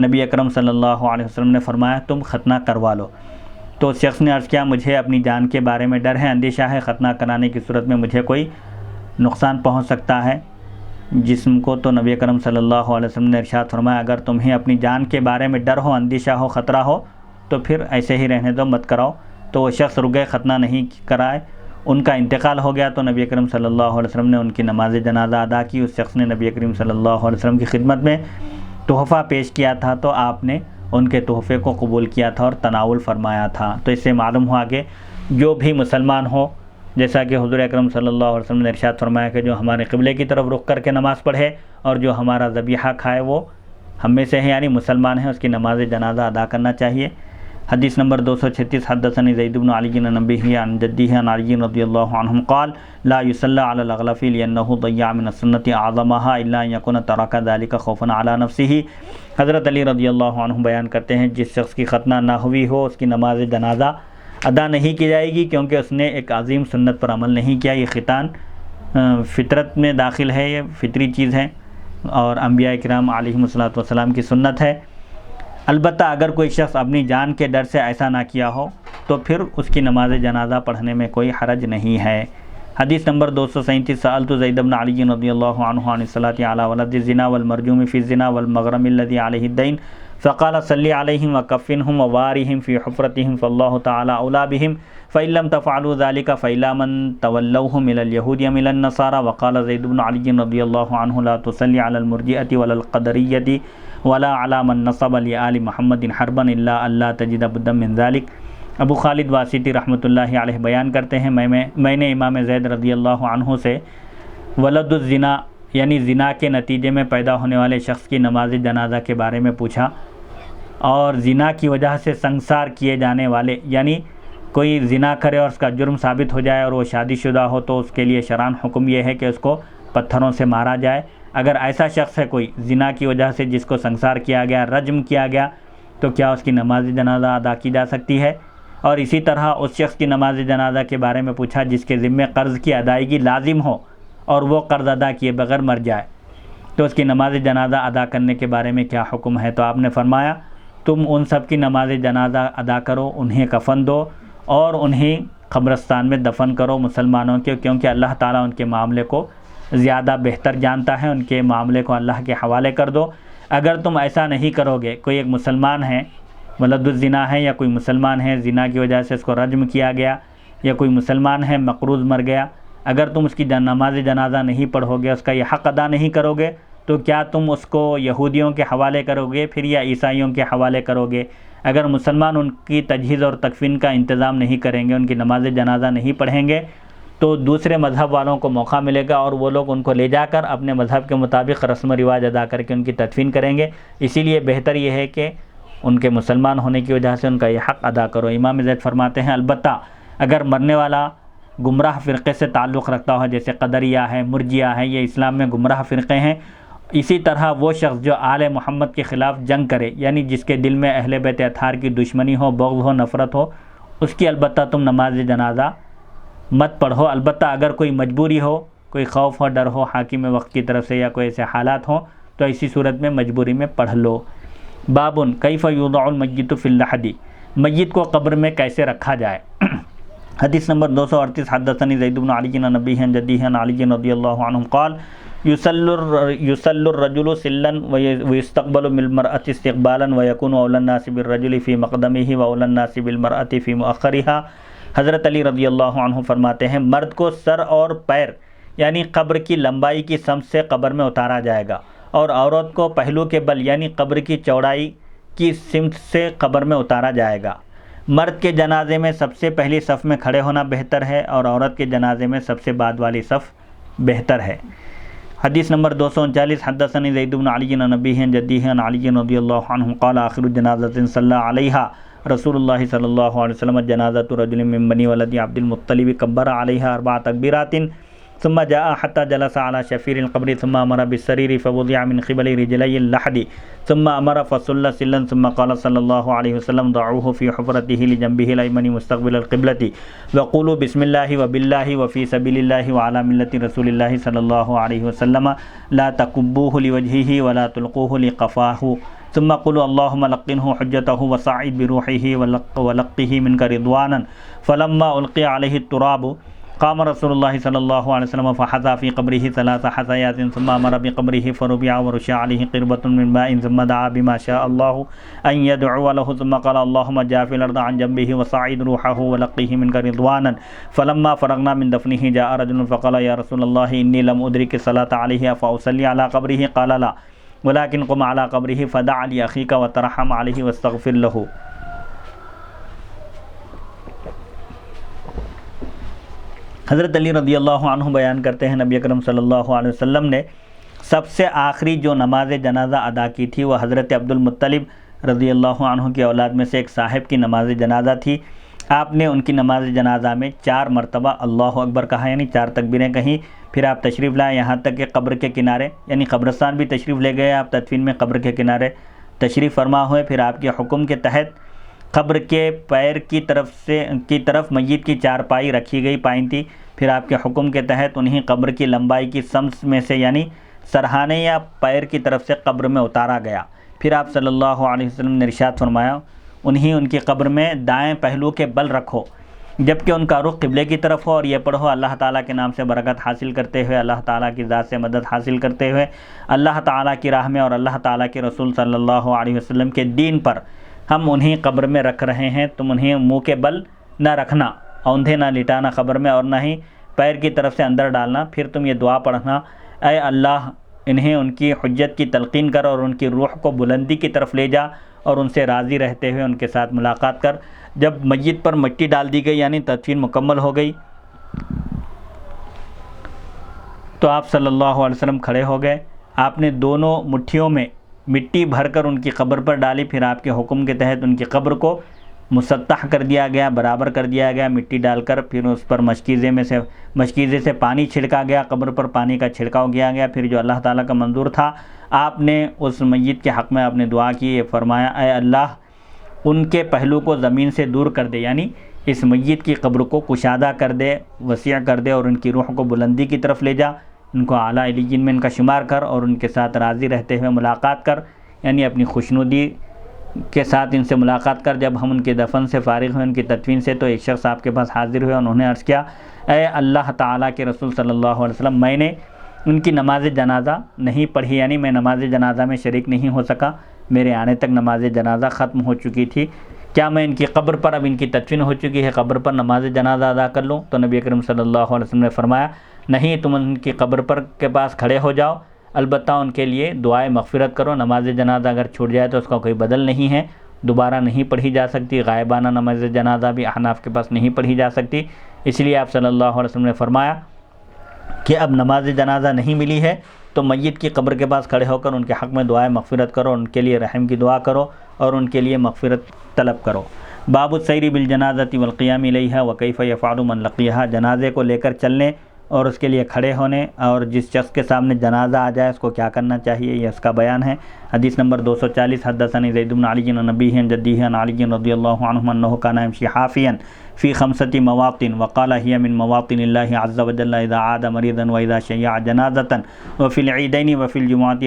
A: نبی اکرم صلی اللہ علیہ وسلم نے فرمایا تم ختنہ کروا لو، تو اس شخص نے عرض کیا مجھے اپنی جان کے بارے میں ڈر ہے، اندیشہ ہے ختنہ کرانے کی صورت میں مجھے کوئی نقصان پہنچ سکتا ہے جسم کو۔ تو نبی اکرم صلی اللہ علیہ وسلم نے ارشاد فرمایا اگر تمہیں اپنی جان کے بارے میں ڈر ہو، اندیشہ ہو، خطرہ ہو تو پھر ایسے ہی رہنے دو، مت کراؤ۔ تو وہ شخص رک گئے، ختنہ نہیں کرائے، ان کا انتقال ہو گیا تو نبی اکرم صلی اللہ علیہ وسلم نے ان کی نماز جنازہ ادا کی۔ اس شخص نے نبی اکرم صلی اللہ علیہ وسلم کی خدمت میں تحفہ پیش کیا تھا تو آپ نے ان کے تحفے کو قبول کیا تھا اور تناول فرمایا تھا۔ تو اس سے معلوم ہوا کہ جو بھی مسلمان ہو، جیسا کہ حضور اکرم صلی اللہ علیہ وسلم نے ارشاد فرمایا کہ جو ہمارے قبلے کی طرف رخ کر کے نماز پڑھے اور جو ہمارا ذبیحہ کھائے وہ ہم میں سے ہے، یعنی مسلمان ہے، اس کی نماز جنازہ ادا کرنا چاہیے۔ حدیث نمبر 236 حدثني زید بن علی عن ابیہ عن جدیہ عن علی رضی اللہ عنہم قال لا يصلى على الاغلف لانه ضيع من السنة اعظمها الا ان يكون ترك ذلك خوفا على نفسه۔ حضرت علی رضی اللہ عنہ بیان کرتے ہیں جس شخص کی ختنہ نہ ہوئی ہو اس کی نماز جنازہ ادا نہیں کی جائے گی کیونکہ اس نے ایک عظیم سنت پر عمل نہیں کیا۔ یہ ختان فطرت میں داخل ہے، یہ فطری چیز ہے اور انبیاء کرام علیہم الصلوۃ والسلام کی سنت ہے۔ البتہ اگر کوئی شخص اپنی جان کے ڈر سے ایسا نہ کیا ہو تو پھر اس کی نماز جنازہ پڑھنے میں کوئی حرج نہیں ہے۔ حدیث نمبر 237 سألت زید بن علی رضی اللہ عنہ عن الصلاۃ علی ولد الزنا والمرجوم فی الزنا والمغرم الذي علیہ الدین فقال صلی علیہم وکفنہم ووارہم فی حفرتہم فاللہ تعالی اولی بہم فإن لم تفعلوا ذلك فإلى من تولوهم من اليهود من النصارى۔ وقال زید بن علی رضی اللہ عنہ لا تصلی علی المرجئة ولا القدریة ولا علی من نصب لآل محمد حربا الا اللہ تجد بدا من ذلك۔ ابو خالد واسطی رحمۃ اللہ علیہ بیان کرتے ہیں میں نے امام زید رضی اللہ عنہ سے ولد الزنا یعنی زنا کے نتیجے میں پیدا ہونے والے شخص کی نماز جنازہ کے بارے میں پوچھا، اور زنا کی وجہ سے سنسار کیے جانے والے یعنی کوئی زنا کرے اور اس کا جرم ثابت ہو جائے اور وہ شادی شدہ ہو تو اس کے لیے شرعاً حکم یہ ہے کہ اس کو پتھروں سے مارا جائے۔ اگر ایسا شخص ہے کوئی زنا کی وجہ سے جس کو سنسار کیا گیا، رجم کیا گیا، تو کیا اس کی نماز جنازہ ادا کی جا سکتی ہے؟ اور اسی طرح اس شخص کی نماز جنازہ کے بارے میں پوچھا جس کے ذمے قرض کی ادائیگی لازم ہو اور وہ قرض ادا کیے بغیر مر جائے تو اس کی نماز جنازہ ادا کرنے کے بارے میں کیا حکم ہے؟ تو آپ نے فرمایا تم ان سب کی نماز جنازہ ادا کرو، انہیں کفن دو اور انہیں قبرستان میں دفن کرو مسلمانوں کے، کیونکہ اللہ تعالیٰ ان کے معاملے کو زیادہ بہتر جانتا ہے، ان کے معاملے کو اللہ کے حوالے کر دو۔ اگر تم ایسا نہیں کرو گے، کوئی ایک مسلمان ہے ولد الزنا ہے یا کوئی مسلمان ہے زنا کی وجہ سے اس کو رجم کیا گیا یا کوئی مسلمان ہے مقروض مر گیا، اگر تم اس کی نماز جنازہ نہیں پڑھو گے، اس کا یہ حق ادا نہیں کرو گے تو کیا تم اس کو یہودیوں کے حوالے کرو گے پھر یا عیسائیوں کے حوالے کرو گے؟ اگر مسلمان ان کی تجہیز اور تکفین کا انتظام نہیں کریں گے، ان کی نماز جنازہ نہیں پڑھیں گے تو دوسرے مذہب والوں کو موقع ملے گا اور وہ لوگ ان کو لے جا کر اپنے مذہب کے مطابق رسم و رواج ادا کر کے ان کی تدفین کریں گے۔ اسی لیے بہتر یہ ہے کہ ان کے مسلمان ہونے کی وجہ سے ان کا یہ حق ادا کرو۔ امام زید فرماتے ہیں البتہ اگر مرنے والا گمراہ فرقے سے تعلق رکھتا ہو، جیسے قدریہ ہے، مرجیہ ہے، یہ اسلام میں گمراہ فرقے ہیں اسی طرح وہ شخص جو آل محمد کے خلاف جنگ کرے، یعنی جس کے دل میں اہل بیت اطہار کی دشمنی ہو، بغض ہو، نفرت ہو، اس کی البتہ تم نماز جنازہ مت پڑھو، البتہ اگر کوئی مجبوری ہو، کوئی خوف ہو، ڈر ہو حاکم وقت کی طرف سے، یا کوئی ایسے حالات ہوں تو ایسی صورت میں مجبوری میں پڑھ لو۔ بابن کیف یوضع المیت فی اللحد، میت کو قبر میں کیسے رکھا جائے۔ حدیث نمبر 238 حدثنی زید بن علی عن ابیہ عن جدیہ عن علی رضی اللہ عنہ قال یصلی الرجل سلا ویستقبل بالمرأة استقبالا ویکون اولی الناس بالرجل فی مقدمہ واولی الناس بالمرأة فی مؤخرہا۔ حضرت علی رضی اللہ عنہ فرماتے ہیں مرد کو سر اور پیر یعنی قبر کی لمبائی کی سمت سے قبر میں اتارا جائے گا، اور عورت کو پہلو کے بل یعنی قبر کی چوڑائی کی سمت سے قبر میں اتارا جائے گا۔ مرد کے جنازے میں سب سے پہلی صف میں کھڑے ہونا بہتر ہے، اور عورت کے جنازے میں سب سے بعد والی صف بہتر ہے۔ حدیث نمبر 239 حدثنی زید بن علی عن ابیہ عن جدیہ عن علی رضی اللہ عنہ قال آخر جنازۃ صلی علیہا رسول اللہ صلی اللہ علیہ وسلم جنازۃ رجل من بنی ولد عبد المطلب کبر علیہا 4 تکبیرات ثم جاء حتى جلس على شفير القبر ثم امر بالسرير فوضع من قبل رجلي اللحد ثم امر فصلى سلا ثم قال صلى الله عليه وسلم ضعوه في حفرته لجنبه الايمن مستقبل القبلة وقولوا بسم الله وبالله وفي سبيل الله وعلى ملة رسول الله صلى الله عليه وسلم لا تكبوه لوجهه ولا تلقوه لقفاه ثم قولوا اللهم لقنه حجته وسعد بروحه ولقه منك رضوانا فلما القي عليه التراب قام رسول الله صلى الله عليه وسلم فحثى في قبره 3 حثيات ثم امر بقبره فربع ورشع عليه قربة من ماء ثم دعا بما شاء الله ان يدعو له ثم قال اللهم جاف الارض عن جنبه وصعد روحه ولقيه منك رضوانا فلما فرغنا من دفنه جاء رجل فقال يا رسول الله اني لم ادرك الصلاة عليه فاصلي على قبره قال لا ولكن قم على قبره فدع لاخيك وترحم عليه واستغفر له۔ حضرت علی رضی اللہ عنہ بیان کرتے ہیں نبی اکرم صلی اللہ علیہ وسلم نے سب سے آخری جو نماز جنازہ ادا کی تھی وہ حضرت عبد المطلب رضی اللہ عنہ کی اولاد میں سے ایک صاحب کی نماز جنازہ تھی۔ آپ نے ان کی نماز جنازہ میں 4 مرتبہ اللہ اکبر کہا، یعنی 4 تکبیریں کہیں، پھر آپ تشریف لائے یہاں تک کہ قبر کے کنارے یعنی قبرستان بھی تشریف لے گئے، آپ تدفین میں قبر کے کنارے تشریف فرما ہوئے، پھر آپ کے حکم کے تحت قبر کے پیر کی طرف میت کی 4 پائی رکھی گئی پائنتی، پھر آپ کے حکم کے تحت انہیں قبر کی لمبائی کی سمت میں سے یعنی سرہانے یا پیر کی طرف سے قبر میں اتارا گیا۔ پھر آپ صلی اللہ علیہ وسلم نے ارشاد فرمایا انہیں ان کی قبر میں دائیں پہلو کے بل رکھو جبکہ ان کا رخ قبلے کی طرف ہو، اور یہ پڑھو اللہ تعالیٰ کے نام سے برکت حاصل کرتے ہوئے، اللہ تعالیٰ کی ذات سے مدد حاصل کرتے ہوئے، اللہ تعالیٰ کی راہ میں اور اللہ تعالیٰ کے رسول صلی اللہ علیہ وسلم کے دین پر ہم انہیں قبر میں رکھ رہے ہیں، تم انہیں منہ کے بل نہ رکھنا، اوندھے نہ لٹانا قبر میں، اور نہ ہی پیر کی طرف سے اندر ڈالنا۔ پھر تم یہ دعا پڑھنا اے اللہ انہیں ان کی حجت کی تلقین کر اور ان کی روح کو بلندی کی طرف لے جا، اور ان سے راضی رہتے ہوئے ان کے ساتھ ملاقات کر۔ جب میت پر مٹی ڈال دی گئی یعنی تدفین مکمل ہو گئی تو آپ صلی اللہ علیہ وسلم کھڑے ہو گئے، آپ نے دونوں مٹھیوں میں مٹی بھر کر ان کی قبر پر ڈالی، پھر آپ کے حکم کے تحت ان کی قبر کو مسطح کر دیا گیا، برابر کر دیا گیا مٹی ڈال کر، پھر اس پر مشکیزے سے پانی چھڑکا گیا، قبر پر پانی کا چھڑکاؤ کیا گیا۔ پھر جو اللہ تعالیٰ کا منظور تھا آپ نے اس میت کے حق میں آپ نے دعا کی، یہ فرمایا اے اللہ ان کے پہلو کو زمین سے دور کر دے، یعنی اس میت کی قبر کو کشادہ کر دے، وسیع کر دے، اور ان کی روح کو بلندی کی طرف لے جا، ان کو اعلیٰ علیین میں ان کا شمار کر، اور ان کے ساتھ راضی رہتے ہوئے ملاقات کر، یعنی اپنی خوشنودی کے ساتھ ان سے ملاقات کر۔ جب ہم ان کے دفن سے فارغ ہوئے، ان کی تدفین سے، تو ایک شخص آپ کے پاس حاضر ہوئے، انہوں نے عرض کیا اے اللہ تعالیٰ کے رسول صلی اللہ علیہ وسلم میں نے ان کی نماز جنازہ نہیں پڑھی، یعنی میں نماز جنازہ میں شریک نہیں ہو سکا، میرے آنے تک نماز جنازہ ختم ہو چکی تھی، کیا میں ان کی قبر پر، اب ان کی تدفین ہو چکی ہے، قبر پر نماز جنازہ ادا کر لوں؟ تو نبی اکرم صلی اللہ علیہ وسلم نے فرمایا نہیں، تم ان کی قبر پر کے پاس کھڑے ہو جاؤ، البتہ ان کے لیے دعائے مغفرت کرو، نماز جنازہ اگر چھوٹ جائے تو اس کا کوئی بدل نہیں ہے، دوبارہ نہیں پڑھی جا سکتی، غائبانہ نماز جنازہ بھی احناف کے پاس نہیں پڑھی جا سکتی، اس لیے آپ صلی اللہ علیہ وسلم نے فرمایا کہ اب نماز جنازہ نہیں ملی ہے تو میت کی قبر کے پاس کھڑے ہو کر ان کے حق میں دعائے مغفرت کرو، ان کے لیے رحم کی دعا کرو اور ان کے لیے مغفرت طلب کرو۔ باب السیر بالجنازۃ والقیام الیہا وکیف یفعل من لقیہا، جنازے کو لے کر چلنے اور اس کے لیے کھڑے ہونے، اور جس شخص کے سامنے جنازہ آ جائے اس کو کیا کرنا چاہیے، یہ اس کا بیان ہے۔ حدیث نمبر 240 حدثني زید بن علی عن نبیہ عن جدیہ عن علی رضی اللہ عنہ انہ کان یمشی حافیا فی 5 مواطن وقال هي من مواطن اللہ عز وجل اذا عاد مریضا واذا شیع جنازۃ وفی العیدین وفی الجمعۃ۔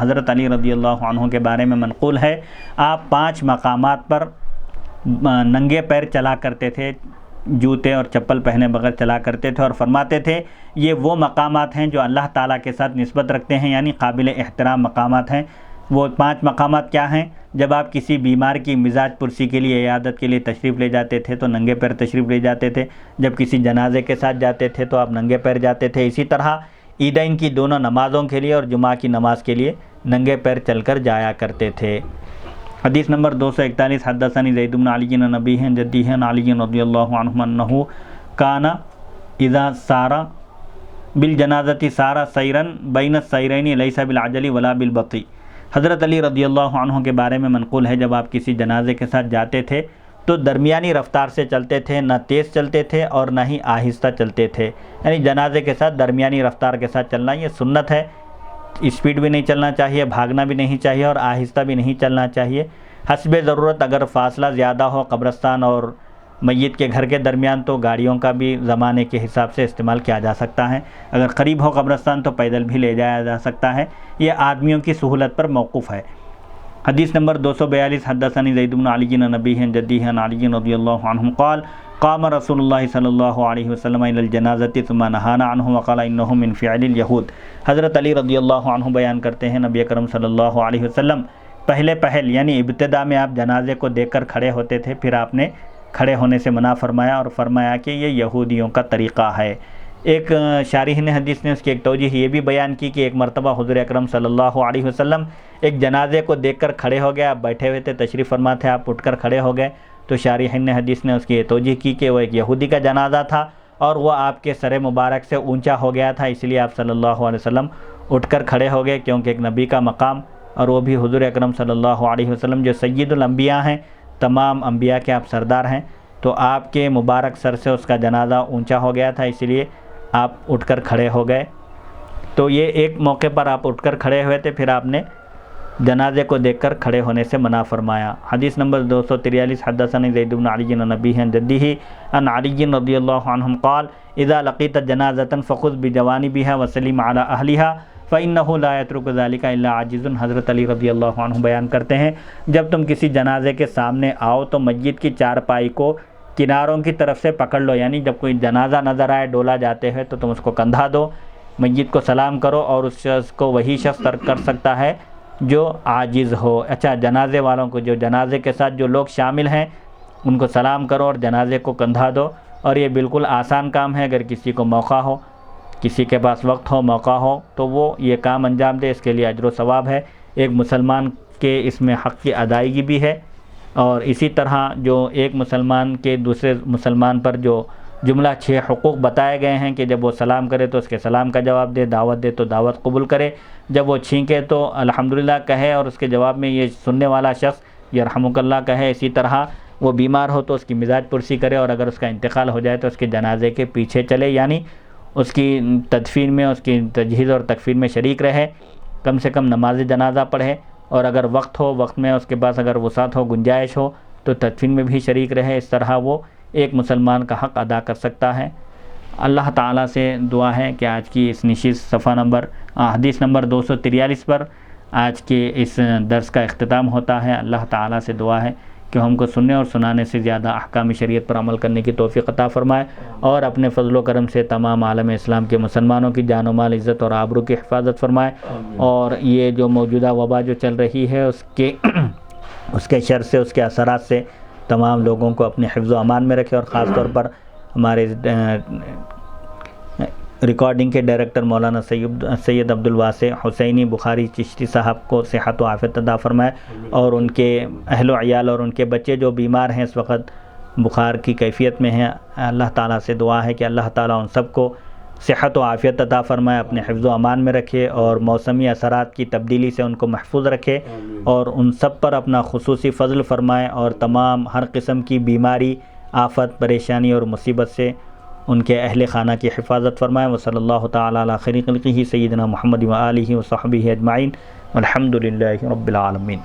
A: حضرت علی رضی اللہ عنہ کے بارے میں منقول ہے آپ 5 مقامات پر ننگے پیر چلا کرتے تھے، جوتے اور چپل پہنے بغیر چلا کرتے تھے، اور فرماتے تھے یہ وہ مقامات ہیں جو اللہ تعالیٰ کے ساتھ نسبت رکھتے ہیں، یعنی قابل احترام مقامات ہیں۔ وہ 5 مقامات کیا ہیں؟ جب آپ کسی بیمار کی مزاج پرسی کے لیے عیادت کے لیے تشریف لے جاتے تھے تو ننگے پیر تشریف لے جاتے تھے، جب کسی جنازے کے ساتھ جاتے تھے تو آپ ننگے پیر جاتے تھے، اسی طرح عیدین کی دونوں نمازوں کے لیے اور جمعہ کی نماز کے لیے ننگے پیر چل کر جایا کرتے تھے۔ حدیث نمبر 241 حدثني زید بن علی عن نبیہ عن جدیہ عن علی رضی اللہ عنہ انہ کان اذا سار بالجنازۃ سار سیرا بین السیرین لیس بالعجل ولا بالبطیء۔ حضرت علی رضی اللہ عنہ کے بارے میں منقول ہے جب آپ کسی جنازے کے ساتھ جاتے تھے تو درمیانی رفتار سے چلتے تھے، نہ تیز چلتے تھے اور نہ ہی آہستہ چلتے تھے، یعنی جنازے کے ساتھ درمیانی رفتار کے ساتھ چلنا یہ سنت ہے۔ اسپیڈ بھی نہیں چلنا چاہیے، بھاگنا بھی نہیں چاہیے اور آہستہ بھی نہیں چلنا چاہیے۔ حسب ضرورت اگر فاصلہ زیادہ ہو قبرستان اور میت کے گھر کے درمیان تو گاڑیوں کا بھی زمانے کے حساب سے استعمال کیا جا سکتا ہے، اگر قریب ہو قبرستان تو پیدل بھی لے جایا جا سکتا ہے، یہ آدمیوں کی سہولت پر موقوف ہے۔ حدیث نمبر 242 حدثني زید بن علی عن نبیہ عن جدیہ عن علی رضی اللہ عنہ قال قام رسول اللہ صلی اللہ علیہ وسلم الى الجنازۃ ثم نہانا عنہ وقال انہ من فعل الیہود۔ حضرت علی رضی اللہ عنہ بیان کرتے ہیں نبی اکرم صلی اللہ علیہ وسلم پہل یعنی ابتدا میں آپ جنازے کو دیکھ کر کھڑے ہوتے تھے، پھر آپ نے کھڑے ہونے سے منع فرمایا اور فرمایا کہ یہ یہودیوں کا طریقہ ہے۔ ایک شارح حدیث نے اس کی ایک توجیہ یہ بھی بیان کی کہ ایک مرتبہ حضور اکرم صلی اللہ علیہ وسلم ایک جنازے کو دیکھ کر کھڑے ہو گئے، آپ بیٹھے ہوئے تھے تشریف فرما تھے، آپ اٹھ کر کھڑے ہو گئے، تو شارحین حدیث نے اس کی یہ توجیہ کی کہ وہ ایک یہودی کا جنازہ تھا اور وہ آپ کے سر مبارک سے اونچا ہو گیا تھا، اس لیے آپ صلی اللہ علیہ وسلم اٹھ کر کھڑے ہو گئے، کیونکہ ایک نبی کا مقام اور وہ بھی حضور اکرم صلی اللہ علیہ وسلم جو سید الانبیاء ہیں، تمام انبیاء کے آپ سردار ہیں، تو آپ کے مبارک سر سے اس کا جنازہ اونچا ہو گیا تھا، اس لیے آپ اٹھ کر کھڑے ہو گئے۔ تو یہ ایک موقع پر آپ اٹھ کر کھڑے ہوئے تھے، پھر آپ نے جنازے کو دیکھ کر کھڑے ہونے سے منع فرمایا۔ حدیث نمبر 243 حدثني زید بن علی عن نبیہ عن جدیہ عن علی رضی اللہ عنہ قال اذا لقیت جنازۃ فخذ بجوانبها وسلم علی اہلها فإنه لا يترك ذلك الا عاجز۔ حضرت علی رضی اللہ عنہ بیان کرتے ہیں جب تم کسی جنازے کے سامنے آؤ تو میت کی چارپائی کو کناروں کی طرف سے پکڑ لو، یعنی جب کوئی جنازہ نظر آئے ڈولا جاتے ہوئے تو تم اس کو کندھا دو، میت کو سلام کرو، اور اس شخص کو وہی شخص ترک کر سکتا ہے جو عاجز ہو۔ اچھا، جنازے والوں کو، جو جنازے کے ساتھ جو لوگ شامل ہیں ان کو سلام کرو اور جنازے کو کندھا دو، اور یہ بالکل آسان کام ہے، اگر کسی کو موقع ہو، کسی کے پاس وقت ہو، موقع ہو تو وہ یہ کام انجام دے، اس کے لیے اجر و ثواب ہے۔ ایک مسلمان کے اس میں حق کی ادائیگی بھی ہے، اور اسی طرح جو ایک مسلمان کے دوسرے مسلمان پر جو جملہ 6 حقوق بتائے گئے ہیں کہ جب وہ سلام کرے تو اس کے سلام کا جواب دے، دعوت دے تو دعوت قبول کرے، جب وہ چھینکے تو الحمدللہ کہے اور اس کے جواب میں یہ سننے والا شخص یرحمک اللہ کہے، اسی طرح وہ بیمار ہو تو اس کی مزاج پرسی کرے، اور اگر اس کا انتقال ہو جائے تو اس کے جنازے کے پیچھے چلے، یعنی اس کی تدفین میں، اس کی تجہیز اور تکفین میں شریک رہے، کم سے کم نماز جنازہ پڑھے، اور اگر وقت ہو، وقت میں اس کے پاس اگر وسعت ہو، گنجائش ہو تو تدفین میں بھی شریک رہے۔ اس طرح وہ ایک مسلمان کا حق ادا کر سکتا ہے۔ اللہ تعالیٰ سے دعا ہے کہ آج کی اس نشست صفحہ نمبر حدیث نمبر 243 پر آج کے اس درس کا اختتام ہوتا ہے۔ اللہ تعالیٰ سے دعا ہے کہ ہم کو سننے اور سنانے سے زیادہ احکام شریعت پر عمل کرنے کی توفیق عطا فرمائے، اور اپنے فضل و کرم سے تمام عالم اسلام کے مسلمانوں کی جان و مال، عزت اور آبرو کی حفاظت فرمائے، اور یہ جو موجودہ وبا جو چل رہی ہے اس کے شر سے، اس کے اثرات سے تمام لوگوں کو اپنے حفظ و امان میں رکھے، اور خاص طور پر ہمارے ریکارڈنگ کے ڈائریکٹر مولانا سید عبدالواسع حسینی بخاری چشتی صاحب کو صحت و عافیت عطا فرمائے، اور ان کے اہل و عیال اور ان کے بچے جو بیمار ہیں اس وقت بخار کی کیفیت میں ہیں، اللہ تعالیٰ سے دعا ہے کہ اللہ تعالیٰ ان سب کو صحت و عافیت عطا فرمائے، اپنے حفظ و امان میں رکھے، اور موسمی اثرات کی تبدیلی سے ان کو محفوظ رکھے، اور ان سب پر اپنا خصوصی فضل فرمائے، اور تمام ہر قسم کی بیماری، آفت، پریشانی اور مصیبت سے ان کے اہل خانہ کی حفاظت فرمائے. وصلی اللہ تعالی علی خیر خلقہ سیدنا محمد و آلہ و صحبہ اجمعین والحمد للہ رب العالمین.